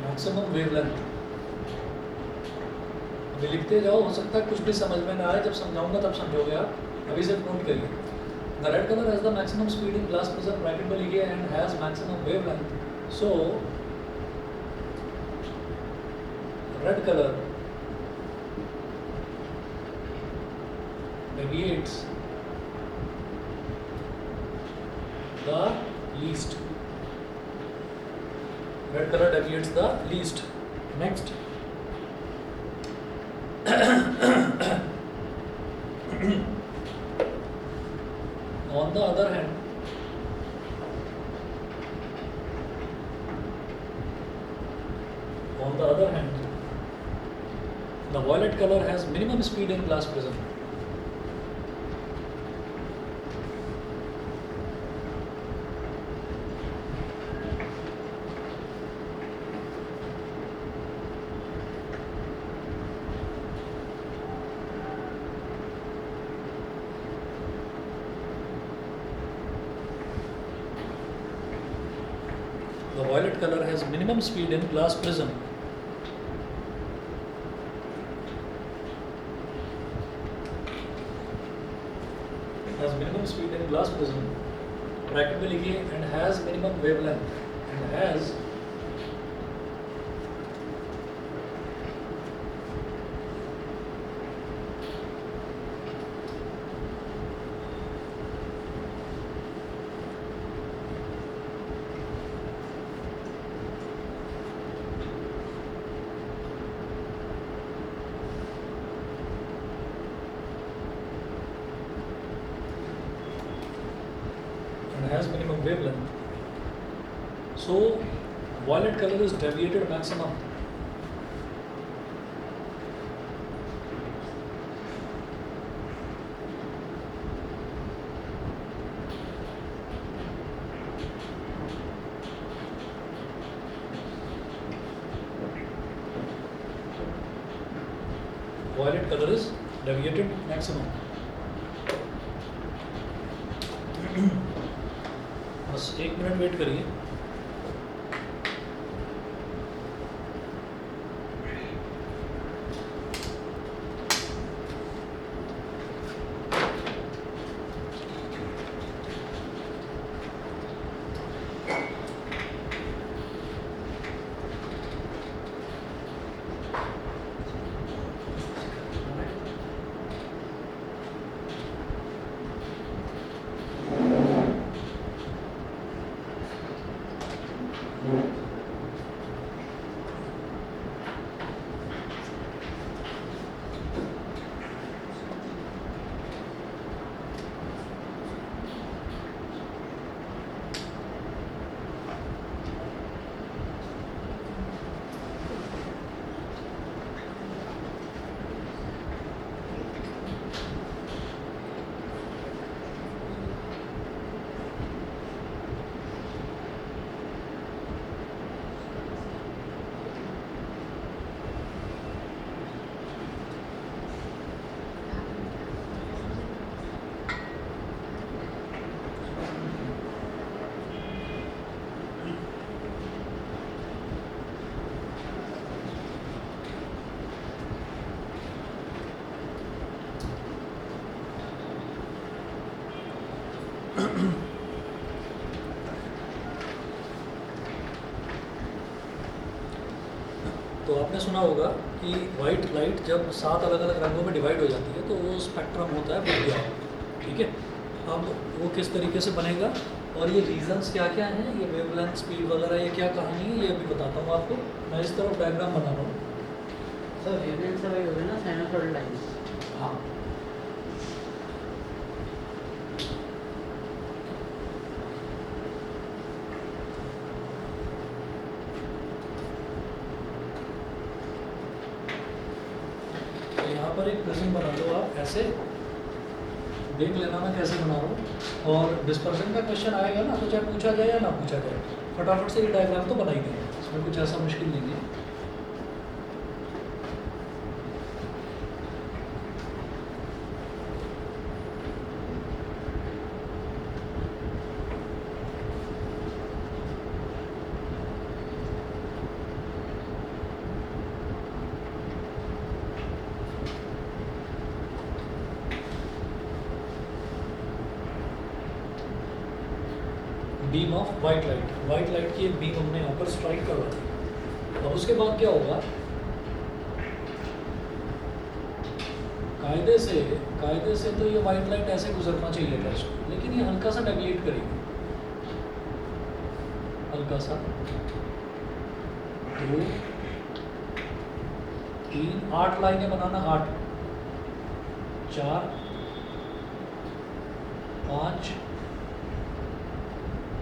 maximum wavelength. अभी लिखते जाओ, हो सकता है कुछ भी समझ में ना आए, जब समझाऊंगा तब समझोगे आप, अभी सिर्फ नोट करिए। The red color has the maximum speed in glass prism, bracket में लिखिए and has maximum wavelength. So red color deviates the least. Red color deviates the least. Next. On the other hand, the violet color has minimum speed in glass prism. The violet color has minimum speed in glass prism. Has minimum speed in glass prism. Bracket में लिखिए and has minimum wavelength and has minimum wavelength. So violet color is deviated maximum. Violet color is deviated maximum. बस 1 minute wait करिए. तो आपने सुना होगा कि white light जब 7 अलग अलग रंगों में डिवाइड हो जाती है तो वो स्पेक्ट्रम होता है बढ़िया. ठीक है, अब वो किस तरीके से बनेगा और ये रीजंस क्या क्या हैं, ये वेवलेंथ स्पीड वगैरह ये क्या कहानी है, ये अभी बताता हूँ आपको. मैं इस तरफ डायग्राम बना रहा हूँ. सर वेवलेंथ से वही हो गया ना साइनसॉइडल लाइंस. हाँ, तो यहाँ पर एक प्रिज्म बना लो आप ऐसे. देख लेना मैं कैसे बना रहा हूँ. और डिस्पर्शन का क्वेश्चन आएगा ना तो चाहे पूछा जाए या ना पूछा जाए, फटाफट से ये डायग्राम तो बना ही देंगे. इसमें कुछ ऐसा मुश्किल नहीं है. बीम ऑफ वाइट लाइट की एक बीम हमने यहाँ पर स्ट्राइक करवा दी. और उसके बाद क्या होगा, कायदे से तो ये वाइट लाइट ऐसे गुजरना चाहिए था इसको, लेकिन ये हल्का सा डेविएट करेगी. हल्का सा 2 3 8 लाइनें बनाना. 8 4 5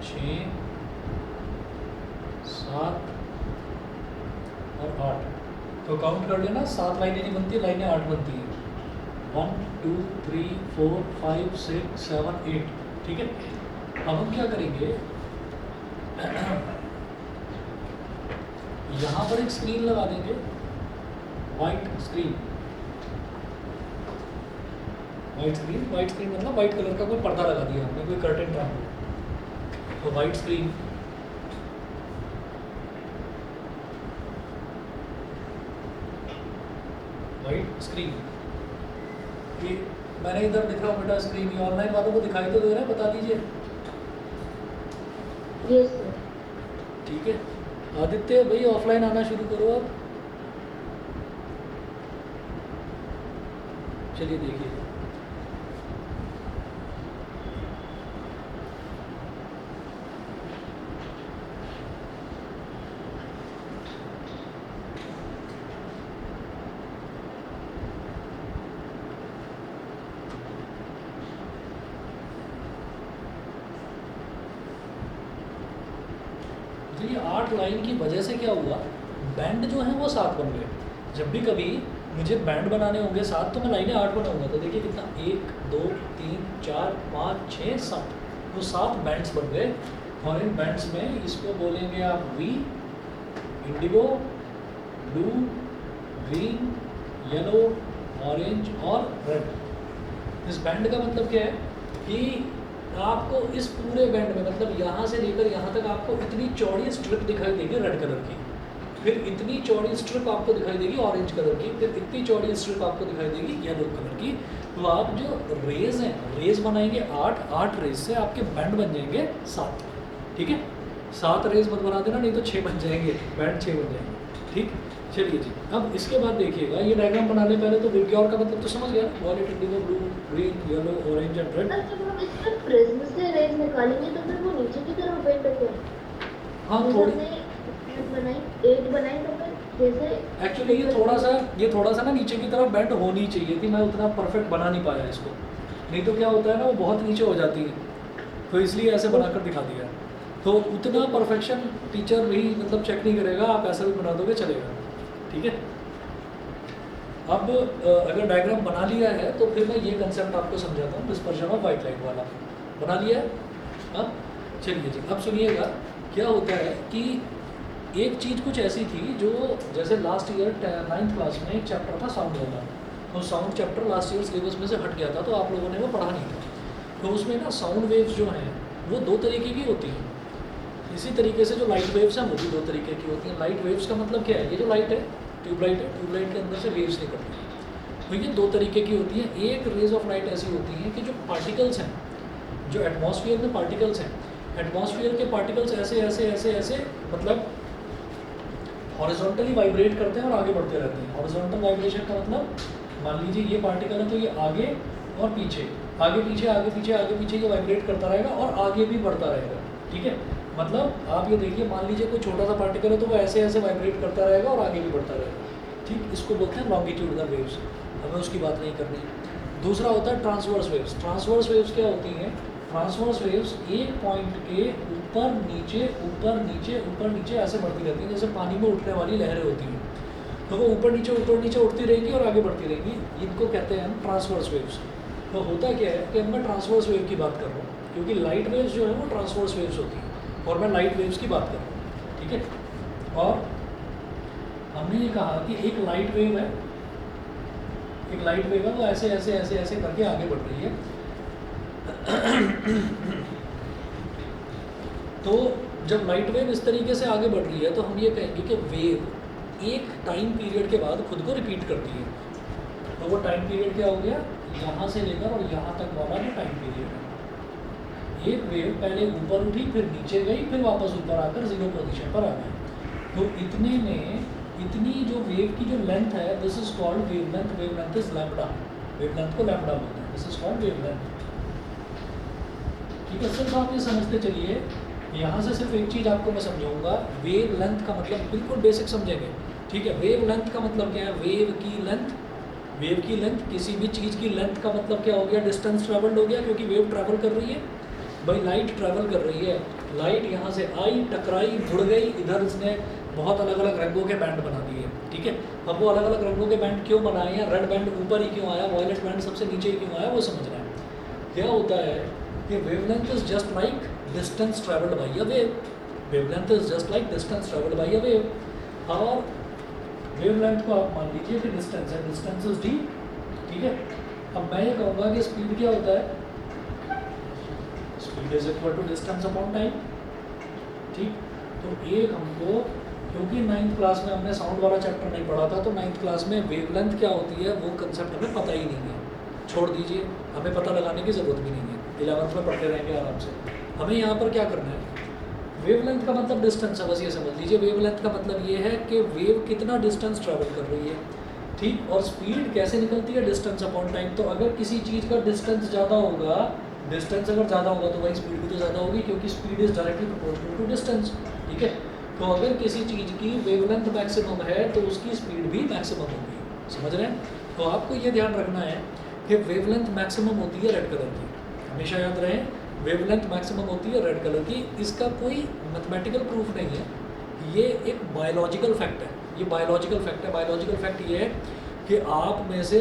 6 7 और 8. तो काउंट कर लेना, 7 लाइनें नहीं बनती, लाइनें 8 बनती हैं. 1 2 3 4 5 6 7 8. ठीक है, अब हम क्या करेंगे, यहाँ पर एक स्क्रीन लगा देंगे, वाइट स्क्रीन मतलब वाइट कलर का कोई पर्दा लगा दिया हमने, कोई कर्टेन टाइप. तो वाइट स्क्रीन राइट स्क्रीन। ये मैंने इधर दिख रहा हूँ बेटा स्क्रीन, ये ऑनलाइन वालों को दिखाई तो दे रहा है, बता दीजिए। Yes sir. ठीक है आदित्य भाई ऑफलाइन आना शुरू करो आप। चलिए देखिए तो ये 8 लाइन की वजह से क्या हुआ, बैंड जो है वो 7 बन गए। जब भी कभी मुझे बैंड बनाने होंगे 7 तो मैं लाइनें 8 बनाऊंगा। तो देखिए कितना 1 2 3 4 5 6 7, वो 7 बैंड्स बन गए। और इन बैंड्स में इसको बोलेंगे आप V, indigo, blue, green, yellow, orange और रेड। इस बैंड का मतलब क्या है कि आपको इस पूरे बैंड में मतलब यहाँ से लेकर यहाँ तक आपको इतनी चौड़ी स्ट्रिप दिखाई देगी रेड कलर की, फिर इतनी चौड़ी स्ट्रिप आपको दिखाई देगी ऑरेंज कलर की, फिर इतनी चौड़ी स्ट्रिप आपको दिखाई देगी येलो कलर की। तो आप जो रेज हैं, रेज बनाएंगे 8 रेज से आपके बैंड बन जाएंगे 7। ठीक है 7 रेज मत बना देना, नहीं तो 6 बन जाएंगे, बैंड 6 बन जाएंगे। ठीक चलिए जी, अब इसके बाद देखिएगा ये डायग्राम बनाने पहले तो विबग्योर का मतलब तो समझ गया, wallet, Indigo, blue, green, yellow, orange and red. Sir जब हम इसमें प्रिज्म से रेज निकालेंगे तो फिर वो नीचे की तरफ बेंड होते हैं। हाँ जैसे थोड़ी हमने 8 बनाई तो फिर जैसे एक्चुअली ये थोड़ा सा ना नीचे की तरफ बेंड होनी चाहिए थी, मैं उतना परफेक्ट बना नहीं पाया इसको। नहीं तो क्या होता है ना वो बहुत नीचे हो जाती है, तो इसलिए ऐसे बनाकर दिखा दिया। तो उतना परफेक्शन टीचर भी मतलब चेक नहीं करेगा, आप ऐसा भी बना दोगे चलेगा। ठीक है अब अगर डायग्राम बना लिया है तो फिर मैं ये कंसेप्ट आपको समझाता हूँ, डिस्पर्शन ऑफ वाइट लाइट वाला। बना लिया है? हाँ चलिए जी, अब सुनिएगा क्या होता है कि एक चीज़ कुछ ऐसी थी जो जैसे लास्ट ईयर 9th क्लास में एक चैप्टर था साउंड वाला, तो sound chapter last year syllabus में से हट गया था, तो आप लोगों ने वो पढ़ा नहीं था। तो उसमें ना साउंड वेव्स जो हैं वो 2 तरीके की होती हैं। इसी तरीके से जो लाइट वेव्स हैं वो भी 2 तरीके की होती हैं। लाइट वेव्स का मतलब क्या है, ये जो लाइट है ट्यूबलाइट है, ट्यूबलाइट के अंदर से वेव्स निकलती हैं। तो ये 2 तरीके की होती हैं। एक रेज ऑफ लाइट ऐसी होती हैं कि जो पार्टिकल्स हैं, जो एटमॉस्फेयर में पार्टिकल्स हैं, एटमॉस्फेयर के पार्टिकल्स ऐसे ऐसे ऐसे ऐसे मतलब हॉरिजॉन्टली वाइब्रेट करते हैं और आगे बढ़ते रहते हैं। हॉरिजॉन्टल वाइब्रेशन का मतलब मान लीजिए ये पार्टिकल है तो ये आगे और पीछे, आगे पीछे आगे पीछे आगे पीछे ये वाइब्रेट करता रहेगा और आगे भी बढ़ता रहेगा। ठीक है मतलब आप ये देखिए, मान लीजिए कोई छोटा सा पार्टिकल है तो वो ऐसे ऐसे वाइब्रेट करता रहेगा और आगे भी बढ़ता रहेगा। ठीक इसको बोलते हैं लॉन्गिट्यूडनल वेव्स, हमें उसकी बात नहीं करनी। दूसरा होता है ट्रांसवर्स वेव्स। ट्रांसवर्स वेव्स क्या होती हैं, ट्रांसवर्स वेव्स एक पॉइंट के ऊपर नीचे ऊपर नीचे ऊपर नीचे ऐसे बढ़ती रहती हैं, जैसे पानी में उठने वाली लहरें होती हैं। तो वो ऊपर नीचे उठती रहेंगी और आगे बढ़ती रहेंगी, इनको कहते हैं हम ट्रांसवर्स वेव्स। तो होता क्या है कि अब मैं ट्रांसवर्स वेव की बात कर रहा हूँ, क्योंकि लाइट वेव्स जो है वो ट्रांसवर्स वेव्स होती हैं और मैं लाइट वेव्स की बात कर रहा हूँ। ठीक है और हमने ये कहा कि एक लाइट वेव है, एक लाइट वेव है वो ऐसे ऐसे ऐसे ऐसे करके आगे बढ़ रही है। तो जब लाइट वेव इस तरीके से आगे बढ़ रही है तो हम ये कहेंगे कि वेव एक टाइम पीरियड के बाद खुद को रिपीट करती है। तो वो टाइम पीरियड क्या हो गया, यहाँ से लेकर और यहाँ तक वाला जो टाइम पीरियड है। एक वेव पहले ऊपर उठी, फिर नीचे गई, फिर वापस ऊपर आकर 0 पोजीशन पर आ गई। तो इतने में इतनी जो वेव की जो लेंथ है, this is called wavelength. Wavelength is lambda, wavelength को लैम्बडा बोलते हैं, दिस इज कॉल्ड वेवलेंथ। ठीक है सिर्फ आप ये समझते चलिए, यहाँ से सिर्फ एक चीज़ आपको मैं समझाऊंगा। वेव लेंथ का मतलब बिल्कुल बेसिक समझेंगे। ठीक है वेव लेंथ का मतलब क्या है, वेव की लेंथ। वेव की लेंथ, किसी भी चीज़ की लेंथ का मतलब क्या हो गया, डिस्टेंस ट्रैवल्ड हो गया, क्योंकि वेव ट्रैवल कर रही है। भाई लाइट ट्रैवल कर रही है, लाइट यहाँ से आई, टकराई, मुड़ गई, इधर इसने बहुत अलग अलग रंगों के बैंड बना दिए। ठीक है अब वो अलग अलग रंगों के बैंड क्यों बनाए हैं, रेड बैंड ऊपर ही क्यों आया, वॉयलेट बैंड सबसे नीचे ही क्यों आया, वो समझना है। क्या होता है कि wavelength is just like distance travelled bye a wave. Wavelength is just like distance travelled bye a wave. और वेवलेंथ को आप मान लीजिए कि डिस्टेंस है, डिस्टेंस इज डी। ठीक है अब मैं ये कहूँगा कि स्पीड क्या होता है, speed is equal to distance upon time. ठीक तो एक हमको क्योंकि 9th क्लास में हमने साउंड वाला चैप्टर नहीं पढ़ा था, तो 9th क्लास में वेवलेंथ क्या होती है वो कंसेप्ट हमें पता ही नहीं है। छोड़ दीजिए, हमें पता लगाने की ज़रूरत भी नहीं है, 11th में पढ़ते रहेंगे आराम से। हमें यहाँ पर क्या करना है, वेवलेंथ का मतलब डिस्टेंस है, बस ये समझ लीजिए। वेवलेंथ का मतलब ये है कि वेव कितना डिस्टेंस ट्रैवल कर रही है, ठीक। और स्पीड कैसे निकलती है, डिस्टेंस अपॉन टाइम। तो अगर किसी चीज़ का डिस्टेंस ज़्यादा होगा, डिस्टेंस अगर ज़्यादा होगा तो वही स्पीड भी तो ज़्यादा होगी, क्योंकि speed is directly proportional to distance, ठीक है। तो अगर किसी चीज़ की वेवलेंथ मैक्सिमम है तो उसकी स्पीड भी मैक्सिमम होगी, समझ रहे हैं। तो आपको ये ध्यान रखना है कि वेवलेंथ मैक्सिमम होती है रेड कलर की, हमेशा याद रहे, वेवलेंथ मैक्सिमम होती है रेड कलर की। इसका कोई मैथमेटिकल प्रूफ नहीं है, ये एक बायोलॉजिकल फैक्ट है। ये बायोलॉजिकल फैक्ट है। बायोलॉजिकल फैक्ट ये है कि आप में से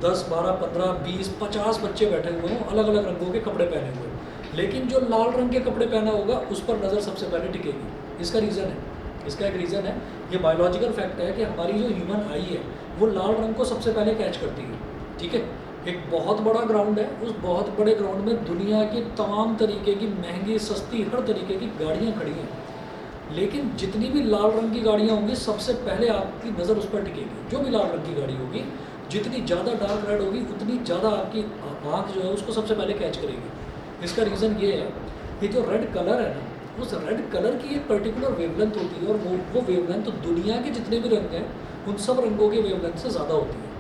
10, 12, 15, 20, 50 बच्चे बैठे हुए हों अलग अलग रंगों के कपड़े पहने हुए, लेकिन जो लाल रंग के कपड़े पहना होगा उस पर नज़र सबसे पहले टिकेगी। इसका रीज़न है, इसका एक रीज़न है, ये बायोलॉजिकल फैक्ट है कि हमारी जो ह्यूमन आई है वो लाल रंग को सबसे पहले कैच करती है, ठीक है। एक बहुत बड़ा ग्राउंड है, उस बहुत बड़े ग्राउंड में दुनिया की तमाम तरीके की महंगी सस्ती हर तरीके की गाड़ियाँ खड़ी हैं, लेकिन जितनी भी लाल रंग की गाड़ियाँ होंगी सबसे पहले आपकी नज़र उस पर टिकेगी। जो भी लाल रंग की गाड़ी होगी, जितनी ज़्यादा डार्क रेड होगी उतनी ज़्यादा आपकी आँख जो है उसको सबसे पहले कैच करेगी। इसका रीज़न ये है कि जो रेड कलर है ना, उस रेड कलर की एक पर्टिकुलर वेवलेंथ होती है, और वो वेवलेंथ तो दुनिया के जितने भी रंग हैं उन सब रंगों की वेवलेंथ से ज़्यादा होती है।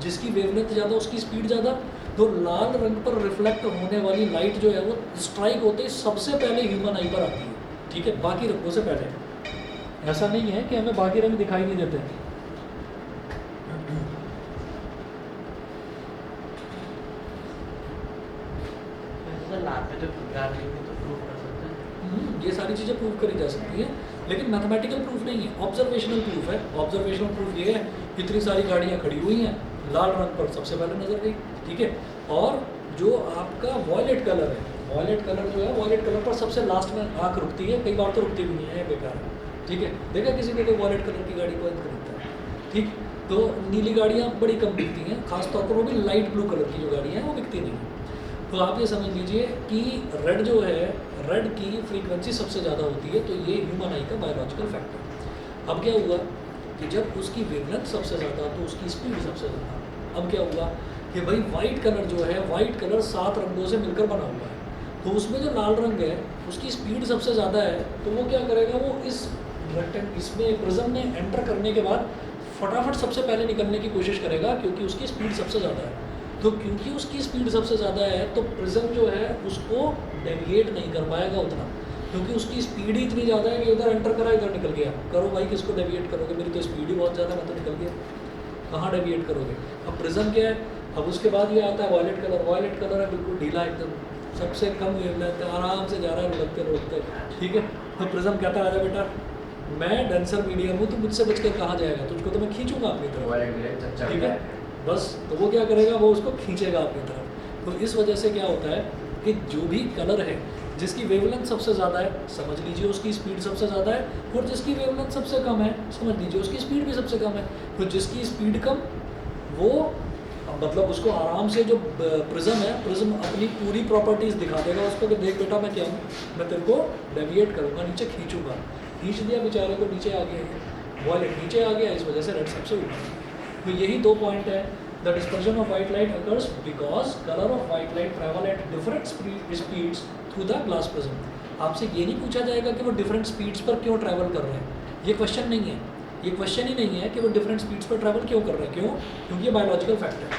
जिसकी वेवलेंथ ज़्यादा उसकी स्पीड ज़्यादा। तो लाल रंग पर रिफ्लेक्ट होने वाली लाइट जो है वो स्ट्राइक होते ही सबसे पहले ह्यूमन आई पर आती है, ठीक है, बाकी रंगों से पहले। ऐसा नहीं है कि हमें बाकी रंग दिखाई नहीं देते। लैब में तो प्रोग्रामिंग में तो प्रूव कर सकते हैं। ये सारी चीज़ें प्रूव करी जा सकती हैं, लेकिन मैथमेटिकल प्रूफ नहीं है, ऑब्जर्वेशनल प्रूफ है। ऑब्जर्वेशनल प्रूफ ये है, इतनी सारी गाड़ियाँ खड़ी हुई हैं, लाल रंग पर सबसे पहले नजर गई, ठीक है। और जो आपका वॉयलेट कलर है, वॉयलेट कलर जो है, वॉयलेट कलर पर सबसे लास्ट में आँख रुकती है, कई बार तो रुकती भी नहीं है, बेकार है, ठीक है। देखा किसी ने कोई वॉयलेट कलर की गाड़ी को खरीदता है, ठीक। तो नीली गाड़ियाँ बड़ी कम बिकती हैं, खासतौर पर वो भी लाइट ब्लू कलर की जो गाड़ियाँ हैं वो बिकती नहीं हैं। तो आप ये समझ लीजिए कि रेड जो है, रेड की फ्रीक्वेंसी सबसे ज़्यादा होती है, तो ये ह्यूमन आई का बायोलॉजिकल फैक्ट है। अब क्या हुआ कि जब उसकी वेवलेंथ सबसे ज़्यादा तो उसकी स्पीड सबसे ज़्यादा। अब क्या हुआ कि भाई वाइट कलर जो है, वाइट कलर 7 रंगों से मिलकर बना हुआ है, तो उसमें जो लाल रंग है उसकी स्पीड सबसे ज़्यादा है, तो वो क्या करेगा, वो इस इसमें प्रिज्म में एंटर करने के बाद फटाफट सबसे पहले निकलने की कोशिश करेगा, क्योंकि उसकी स्पीड सबसे ज़्यादा है। तो क्योंकि उसकी स्पीड सबसे ज़्यादा है तो प्रिज्म जो है उसको डेविएट नहीं कर पाएगा उतना, क्योंकि उसकी स्पीड ही इतनी ज़्यादा है कि इधर एंटर करा इधर निकल गया। करो भाई, किसको डेविएट करोगे, मेरी तो स्पीड ही बहुत ज़्यादा, मैं तो निकल गया, कहाँ डेविएट करोगे। अब प्रिज्म क्या है, अब उसके बाद ये आता है वॉयलेट कलर। वॉयलेट कलर है बिल्कुल ढीला एकदम, सबसे कम वेवलेंथ है, आराम से जा रहा है लुढ़कते लुढ़कते, ठीक है। तो प्रिज्म कहता है आजा बेटा, मैं डेंसर मीडियम हूँ, तो मुझसे बचकर कहाँ जाएगा, तुझको तो मैं खींचूंगा अपनी तरफ, ठीक है। बस तो वो क्या करेगा, वो उसको खींचेगा अपनी तरफ। तो इस वजह से क्या होता है कि जो भी कलर है जिसकी वेवलेंथ सबसे ज़्यादा है, समझ लीजिए उसकी स्पीड सबसे ज़्यादा है, और जिसकी वेवलेंथ सबसे कम है, समझ लीजिए उसकी स्पीड भी सबसे कम है। तो जिसकी स्पीड कम, वो मतलब उसको आराम से, जो प्रिज्म है, प्रिज्म अपनी पूरी प्रॉपर्टीज़ दिखा देगा उसको कि देख बेटा मैं क्या हूँ, मैं तेरे को डेविएट करूँगा, नीचे खींचूंगा। खींच दिया बेचारे को, नीचे आ गया, वॉयलेट नीचे आ गया, इस वजह से रेड सबसे ऊपर। तो यही 2 पॉइंट है। The dispersion of white light occurs because colour of white light travel at different speeds through the glass prism. आपसे ये नहीं पूछा जाएगा कि वो डिफरेंट स्पीड्स पर क्यों ट्रैवल कर रहे हैं, ये क्वेश्चन नहीं है, ये क्वेश्चन ही नहीं है कि वो डिफरेंट स्पीड्स पर ट्रैवल क्यों कर रहे हैं, क्यों, क्योंकि ये बायोलॉजिकल फैक्ट है।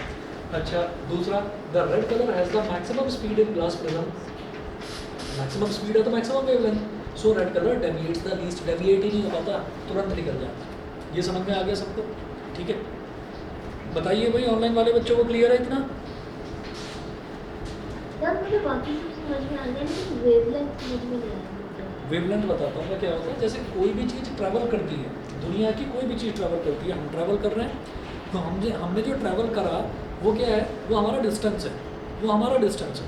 अच्छा, दूसरा, the red colour has the maximum speed in glass prism. Maximum speed है तो maximum wavelength, so red colour deviates the least, deviate ही नहीं हो पाता, तुरंत निकल जाता। ये समझ में आ गया सबको, ठीक है। बताइए भाई, ऑनलाइन वाले बच्चों को क्लियर है इतना? सर मुझे बाकी सब समझ में आ गया, लेकिन वेवलेंथ समझ में नहीं आया। वेवलेंथ बताता हूँ मैं क्या होता है। जैसे कोई भी चीज़ ट्रैवल करती है, दुनिया की कोई भी चीज़ ट्रैवल करती है, हम ट्रैवल कर रहे हैं, तो हमने जो ट्रैवल करा वो क्या है, वो हमारा डिस्टेंस है, वो हमारा डिस्टेंस है।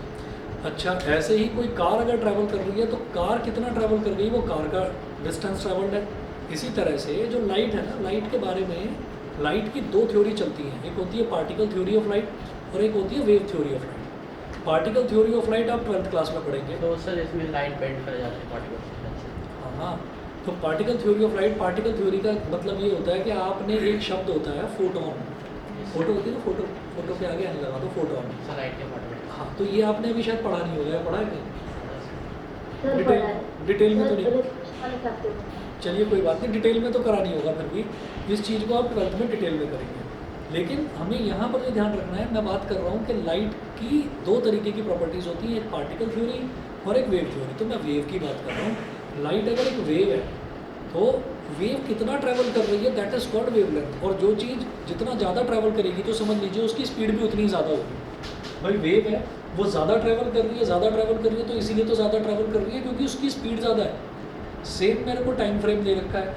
अच्छा, ऐसे ही कोई कार अगर ट्रैवल कर रही है तो कार कितना ट्रैवल कर गई, वो कार का डिस्टेंस ट्रैवल्ड है। इसी तरह से जो लाइट है ना, लाइट के बारे में, लाइट की 2 थ्योरी चलती हैं, एक होती है पार्टिकल थ्योरी ऑफ लाइट और एक होती है wave theory of light. Particle theory of light आप 12th क्लास में पढ़ेंगे। तो सर इसमें लाइट बेंड कर जाते हैं पार्टिकल्स। हाँ, तो particle theory of light, particle theory का मतलब ये होता है कि आपने एक शब्द होता है फोटोन, फोटो होती है ना, फोटो, फोटो के आगे एन लगा दो, फोटोन। लाइट के बारे में। हाँ, तो ये आपने अभी शायद पढ़ा नहीं होगा, पढ़ा है कहीं? सर डिटेल पढ़ा है। डिटेल में तो सर नहीं, वाले चैप्टर में। चलिए कोई बात नहीं, डिटेल में तो करा नहीं होगा, फिर भी इस चीज़ को आप 12th में डिटेल में करेंगे। लेकिन हमें यहाँ पर जो ध्यान रखना है, मैं बात कर रहा हूँ कि लाइट की दो तरीके की प्रॉपर्टीज़ होती हैं, एक पार्टिकल थ्योरी और एक वेव थ्योरी। तो मैं वेव की बात कर रहा हूँ। लाइट अगर एक वेव है तो वेव कितना ट्रैवल कर रही है, दैट इज कॉल्ड वेवलेंथ। और जो चीज़ जितना ज़्यादा ट्रैवल करेगी तो समझ लीजिए उसकी स्पीड भी उतनी ज़्यादा होगी। भाई वेव है, वो ज़्यादा ट्रैवल कर रही है, ज़्यादा ट्रैवल कर रही है, तो इसीलिए तो ज़्यादा ट्रैवल कर रही है क्योंकि उसकी स्पीड ज़्यादा है। सेम मेरे को टाइम फ्रेम दे रखा है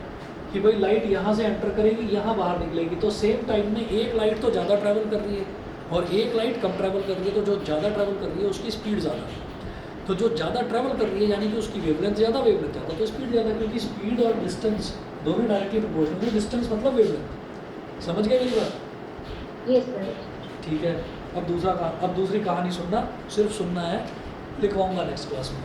कि भाई लाइट यहाँ से एंटर करेगी, यहाँ बाहर निकलेगी, तो सेम टाइम में एक लाइट तो ज़्यादा ट्रैवल कर रही है और एक लाइट कम ट्रैवल कर रही है। तो जो ज़्यादा ट्रैवल कर रही है उसकी स्पीड ज़्यादा है, तो जो ज़्यादा ट्रैवल कर रही है यानी कि उसकी वेवलेंथ ज़्यादा, वेवलेंथ ज़्यादा तो स्पीड ज़्यादा, क्योंकि स्पीड और डिस्टेंस दोनों डायरेक्टली प्रोपोर्शनल है। डिस्टेंस मतलब वेवलेंथ। समझ गए मेरी बात? Yes sir. ठीक है। अब दूसरी कहानी सुनना, सिर्फ सुनना है, लिखवाऊंगा नेक्स्ट क्लास में।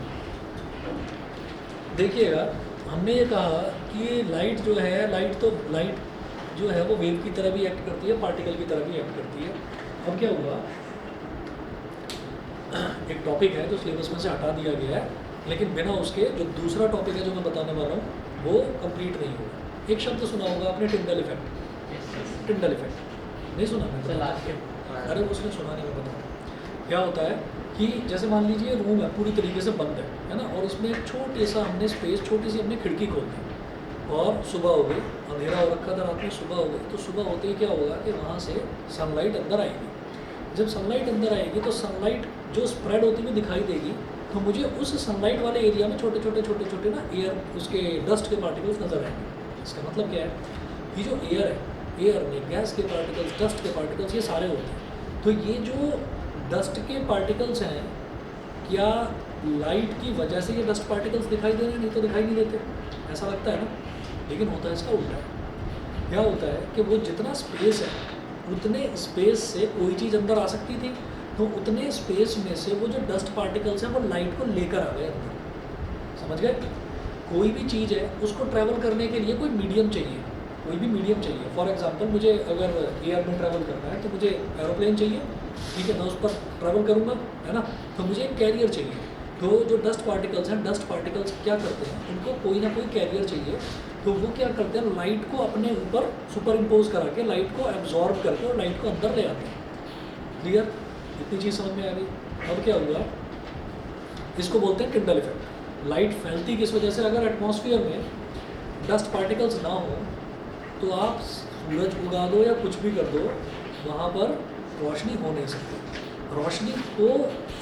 देखिएगा, हमने ये कहा कि ये लाइट जो है, लाइट जो है वो वेव की तरह भी एक्ट करती है, पार्टिकल की तरह भी एक्ट करती है। अब क्या हुआ, एक टॉपिक है जो सिलेबस में से हटा दिया गया है, लेकिन बिना उसके जो दूसरा टॉपिक है जो मैं बताने वाला हूँ वो कंप्लीट नहीं होगा। एक शब्द सुना होगा आपने, टिंडल इफेक्ट। टिंडल इफेक्ट नहीं सुना? मैं लास्ट के अरे उसने सुना नहीं, मैं बताऊँ। क्या होता है कि जैसे मान लीजिए रूम है, पूरी तरीके से बंद है ना, और इसमें एक छोटे सा हमने स्पेस, छोटी सी हमने खिड़की खोल दी और सुबह हो गई, अंधेरा हो रखा था रात में, सुबह हो गई, तो सुबह होते ही क्या होगा कि वहाँ से सनलाइट अंदर आएगी। जब सनलाइट अंदर आएगी तो सनलाइट जो स्प्रेड होती हुई दिखाई देगी, तो मुझे उस सनलाइट वाले एरिया में छोटे छोटे ना एयर, उसके डस्ट के पार्टिकल्स नज़र आएंगे। इसका मतलब क्या है, ये जो एयर है, एयर में गैस के पार्टिकल्स, डस्ट के पार्टिकल्स, ये सारे होते हैं। तो ये जो डस्ट के पार्टिकल्स हैं, क्या लाइट की वजह से ये डस्ट पार्टिकल्स दिखाई दे रहे हैं? नहीं तो दिखाई नहीं देते, ऐसा लगता है ना। लेकिन होता है इसका उल्टा है। क्या होता है कि वो जितना स्पेस है, उतने स्पेस से कोई चीज़ अंदर आ सकती थी, तो उतने स्पेस में से वो जो डस्ट पार्टिकल्स हैं वो लाइट को लेकर आ गए अंदर। समझ गए? कोई भी चीज़ है उसको ट्रैवल करने के लिए कोई मीडियम चाहिए, कोई भी मीडियम चाहिए। फॉर एग्जांपल, मुझे अगर एयर में ट्रैवल करना है तो मुझे एरोप्लेन चाहिए, ठीक है, मैं उस पर ट्रैवल करूँगा, है ना, तो मुझे एक कैरियर चाहिए। तो जो डस्ट पार्टिकल्स हैं, डस्ट पार्टिकल्स क्या करते हैं, उनको कोई ना कोई कैरियर चाहिए, तो वो क्या करते हैं, लाइट को अपने ऊपर सुपर इम्पोज करा के लाइट को एब्जॉर्ब करके और लाइट को अंदर ले आते हैं। क्लियर? इतनी चीज़ समझ में आ गई। अब क्या हुआ, इसको बोलते हैं टिंडल इफेक्ट। लाइट फैलती किस वजह से, अगर एटमॉस्फेयर में डस्ट पार्टिकल्स ना हो तो आप सूरज उगा दो या कुछ भी कर दो, वहाँ पर रोशनी हो नहीं सकती। रोशनी को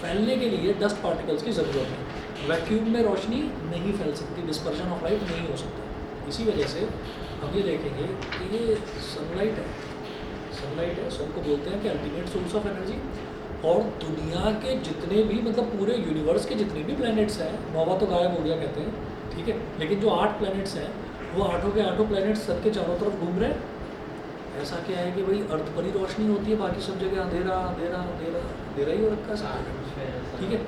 फैलने के लिए डस्ट पार्टिकल्स की ज़रूरत है। वैक्यूम में रोशनी नहीं फैल सकती, डिस्पर्शन ऑफ लाइट नहीं हो सकता। इसी वजह से हम ये देखेंगे कि ये सनलाइट है, सन को बोलते हैं कि अल्टीमेट सोर्स ऑफ एनर्जी। और दुनिया के जितने भी, मतलब पूरे यूनिवर्स के जितने भी प्लैनेट्स हैं, 9वां तो गायब हो गया कहते हैं, ठीक है, लेकिन जो 8 प्लैनेट्स हैं वो 8 के 8 प्लैनेट्स सन के चारों तरफ घूम रहे हैं। ऐसा क्या है कि भाई अर्थ पर ही रोशनी होती है, बाकी सब जगह अंधेरा अंधेरा अंधेरा अंधेरा ही हो रखा है सब जगह, ठीक है।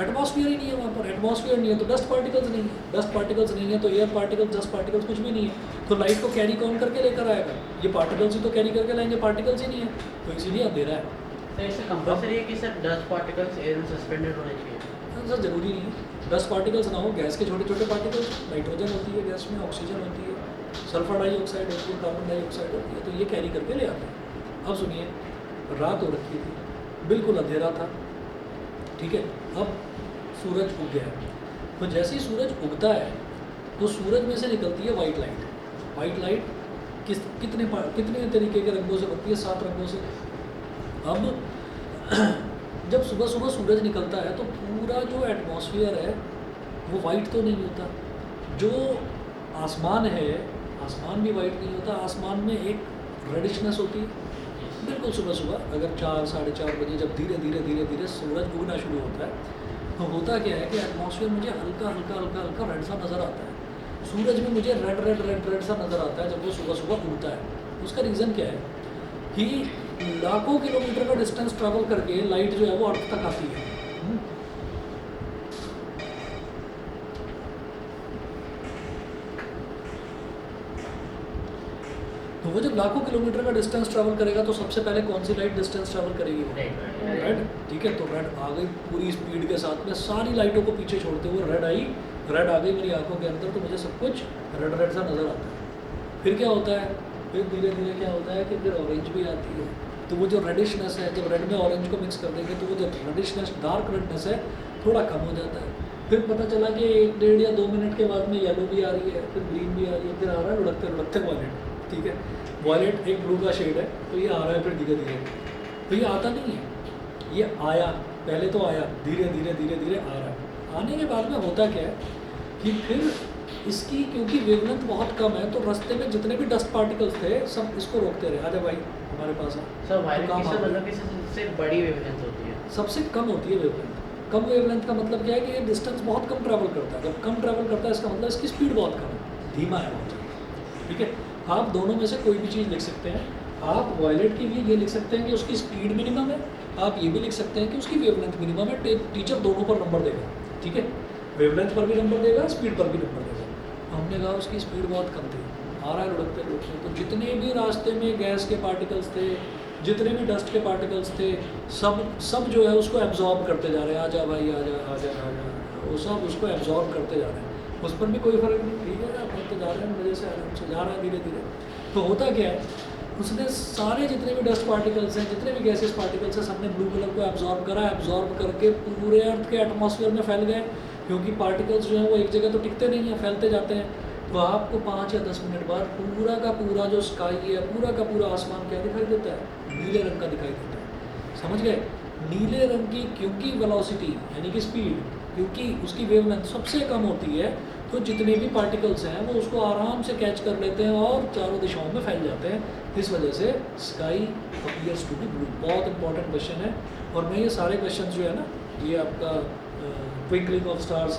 एटमॉस्फेयर ही नहीं है वहाँ पर, एटमॉस्फेयर नहीं है तो डस्ट पार्टिकल्स नहीं है, डस्ट पार्टिकल्स नहीं है तो एयर पार्टिकल्स, डस्ट पार्टिकल्स कुछ भी नहीं है। तो लाइट को कैरी कौन करके लेकर आएगा? ये पार्टिकल्स ही तो कैरी करके लाएंगे, पार्टिकल्स ही नहीं है, तो इसीलिए अंधेरा है। तो इससे कंपल्सरी है कि सर डस्ट पार्टिकल्स एयर में सस्पेंडेड होने चाहिए? सर ज़रूरी नहीं है, डस्ट पार्टिकल्स ना हो, गैस के छोटे छोटे पार्टिकल्स, नाइट्रोजन होती है गैस में, ऑक्सीजन होती है, सल्फर डाइऑक्साइड होती है, कार्बन डाइऑक्साइड होती है, तो ये कैरी करके ले आते हैं। अब सुनिए, रात हो रखी थी, बिल्कुल अंधेरा था, ठीक है। अब सूरज उग गया, तो जैसे ही सूरज उगता है तो सूरज में से निकलती है वाइट लाइट। वाइट लाइट कितने तरीके के रंगों से बनती है? 7 रंगों से। अब जब सुबह सुबह सूरज निकलता है तो पूरा जो एटमॉस्फेयर है वो वाइट तो नहीं होता, जो आसमान है, आसमान भी वाइट नहीं होता, आसमान में एक रेडिशनेस होती है बिल्कुल सुबह सुबह। अगर 4 साढ़े 4 बजे जब धीरे धीरे धीरे धीरे सूरज उगना शुरू होता है तो होता क्या है कि एटमॉस्फेयर मुझे हल्का हल्का हल्का हल्का रेड सा नज़र आता है, सूरज में मुझे रेड रेड रेड रेड सा नज़र आता है जब वो सुबह सुबह उगता है। उसका रीज़न क्या है कि लाखों किलोमीटर का डिस्टेंस ट्रैवल करके लाइट जो है वो अर्थ तक आती है। वो जब लाखों किलोमीटर का डिस्टेंस ट्रैवल करेगा तो सबसे पहले कौन सी लाइट डिस्टेंस ट्रैवल करेगी वो? रेड। ठीक है, तो रेड आ गई पूरी स्पीड के साथ में, सारी लाइटों को पीछे छोड़ते हुए रेड आई, रेड आ गई मेरी आंखों के अंदर, तो मुझे सब कुछ रेड रेड सा नज़र आता है। फिर क्या होता है, फिर धीरे धीरे क्या होता है कि फिर ऑरेंज भी आती है, तो वो जो रेडिशनेस है, जब रेड में ऑरेंज को मिक्स कर देंगे तो वो जो रेडिशनेस डार्क रेडनेस है थोड़ा कम हो जाता है। फिर पता चला कि 1, 1.5 या 2 मिनट के बाद में येलो भी आ रही है, फिर ग्रीन भी आ रही है, फिर आ रहा है लुढ़कते लुढ़कते वॉयलेट। ठीक है, वॉयलेट एक ब्लू का शेड है, तो ये आ रहा है फिर धीरे धीरे, तो ये आता नहीं है, ये आया, पहले तो आया, धीरे धीरे धीरे धीरे आ रहा है। आने के बाद में होता क्या है कि फिर इसकी क्योंकि वेवलेंथ बहुत कम है, तो रास्ते में जितने भी डस्ट पार्टिकल्स थे सब इसको रोकते रहे, आजा भाई हमारे पास आ। सर वायलेट काम की आ सर गया। मतलब कि सबसे बड़ी वेवलेंथ होती है। सबसे कम होती है वेवलेंथ। कम वेवलेंथ का मतलब क्या है कि ये डिस्टेंस बहुत कम ट्रैवल करता है, जब कम ट्रैवल करता है इसका मतलब इसकी स्पीड बहुत कम है, धीमा है बहुत ज़्यादा। ठीक है, आप दोनों में से कोई भी चीज़ लिख सकते हैं। आप वॉयलेट के लिए ये लिख सकते हैं कि उसकी स्पीड मिनिमम है, आप ये भी लिख सकते हैं कि उसकी वेवलेंथ मिनिमम है। टीचर दोनों पर नंबर देगा, ठीक है, वेवलेंथ पर भी नंबर देगा, स्पीड पर भी नंबर देगा। हमने कहा उसकी स्पीड बहुत कम थी, आ रहा है लुढ़कते लुढ़कते, तो जितने भी रास्ते में गैस के पार्टिकल्स थे, जितने भी डस्ट के पार्टिकल्स थे, सब जो है उसको एब्जॉर्ब करते जा रहे हैं, आजा भाई आजा आजा आजा, वो सब उसको एब्जॉर्ब करते जा रहे हैं, उस पर भी कोई फ़र्क नहीं, ठीक है आप बढ़ते जा रहे हैं, मज़े से आराम से जा रहा है धीरे धीरे। तो होता क्या है, उसने सारे जितने भी डस्ट पार्टिकल्स हैं, जितने भी गैसेस पार्टिकल्स हैं, सबने ब्लू कलर को एब्जॉर्ब करा, एब्जॉर्ब करके पूरे अर्थ के एटमॉस्फेयर में फैल गए, क्योंकि पार्टिकल्स जो हैं वो एक जगह तो टिकते नहीं हैं, फैलते जाते हैं। तो आपको 5 या 10 मिनट बाद पूरा का पूरा जो स्काई है, पूरा का पूरा आसमान क्या दिखाई देता है, नीले रंग का दिखाई देता है। समझ गए, नीले रंग की क्योंकि वेलोसिटी यानी कि स्पीड, क्योंकि उसकी वेवलेंथ सबसे कम होती है, तो जितने भी पार्टिकल्स हैं वो उसको आराम से कैच कर लेते हैं और चारों दिशाओं में फैल जाते हैं। इस वजह से sky appears to be blue. बहुत इंपॉर्टेंट क्वेश्चन है, और मैं ये सारे क्वेश्चन जो है ना, ये आपका ट्विंकलिंग ऑफ स्टार्स,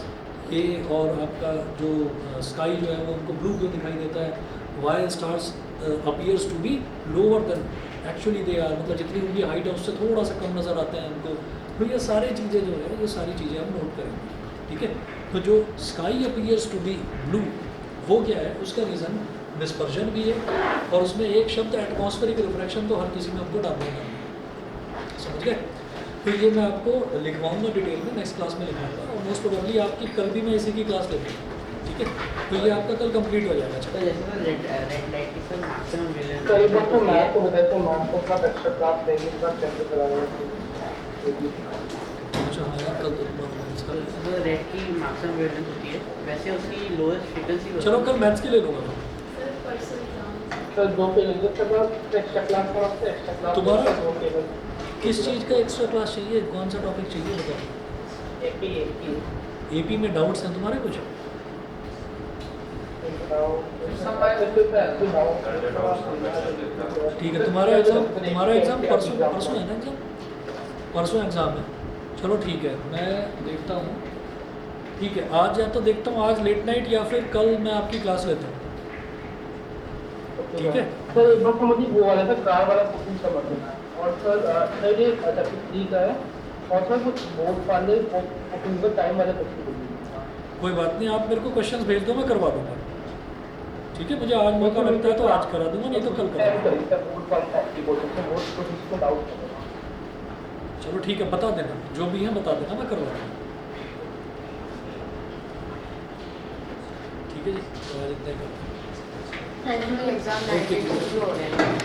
ये और आपका जो स्काई जो है वो उनको ब्लू क्यों दिखाई देता है, why stars appears to be lower than actually they are, मतलब जितनी उनकी हाइट है उससे थोड़ा सा कम नज़र आते हैं उनको। तो ये सारी चीज़ें जो है, ये सारी चीज़ें हम नोट करेंगे। ठीक है, तो जो sky appears to be blue वो क्या है, उसका रीज़न डिस्पर्जन भी है, और उसमें एक शब्द एटमॉस्फेरिक रिफ्रैक्शन तो हर किसी में हमको डालना है, समझ गए। तो ये मैं आपको लिखवाऊंगा डिटेल में, नेक्स्ट क्लास में लिखवाऊंगा, और मोस्ट प्रोबेबली आपकी कल भी मैं इसी की क्लास लेती हूँ। ठीक है, तो ये आपका कल कंप्लीट हो जाएगा। तो जैसे सर रेड लाइट की सर मैक्सिमम वेवलेंथ तो एक बार तो मैथ को बताए तो मैथ को अपना एक्स्ट्रा क्लास लेंगे, इस बार कैसे कराएंगे। अच्छा हाँ यार, कल तो तो रेड की मैक्सिमम वेवलेंथ होती है, वैसे उसकी लोएस्ट फ्रीक्वेंसी चलो कल मैथ्स के ले लूँगा मैं। तो 2 के लिए के बाद एक्स्ट्रा क्लास का वक्त एक्स्ट्रा क्लास तुम्हारा? 2 केवल किस चीज़ का एक्स्ट्रा क्लास चाहिए, कौन सा टॉपिक चाहिए बताओ। एपी एपी में डाउट्स हैं तुम्हारे कुछ? ठीक है, तुम्हारा एग्ज़ाम परसों है ना, परसों एग्ज़ाम है। चलो ठीक है, मैं देखता हूँ। ठीक है, आज या तो देखता हूँ आज लेट नाइट, या फिर कल मैं आपकी क्लास लेता हूँ। ठीक है। सर एक बार मुझे वो वाला था कार वाला कुकिंग समझ लेना है, और सर ये चैप्टर 3 का है, और सर कुछ बोर्ड वाले कुकिंग का टाइम वाले क्वेश्चन। कोई बात नहीं, आप मेरे को क्वेश्चंस भेज दो, मैं करवा दूँगा। ठीक है, मुझे आज मौका लगता है तो आज करा दूँगा, नहीं तो कल करा दूँगा। चलो ठीक है, बता देना, जो भी है बता देना, मैं करवा दूँगा। ठीक है जी, तो आज इतना ही करते हैं। Thank you. एग्जाम 19 शुरू हो रहे हैं।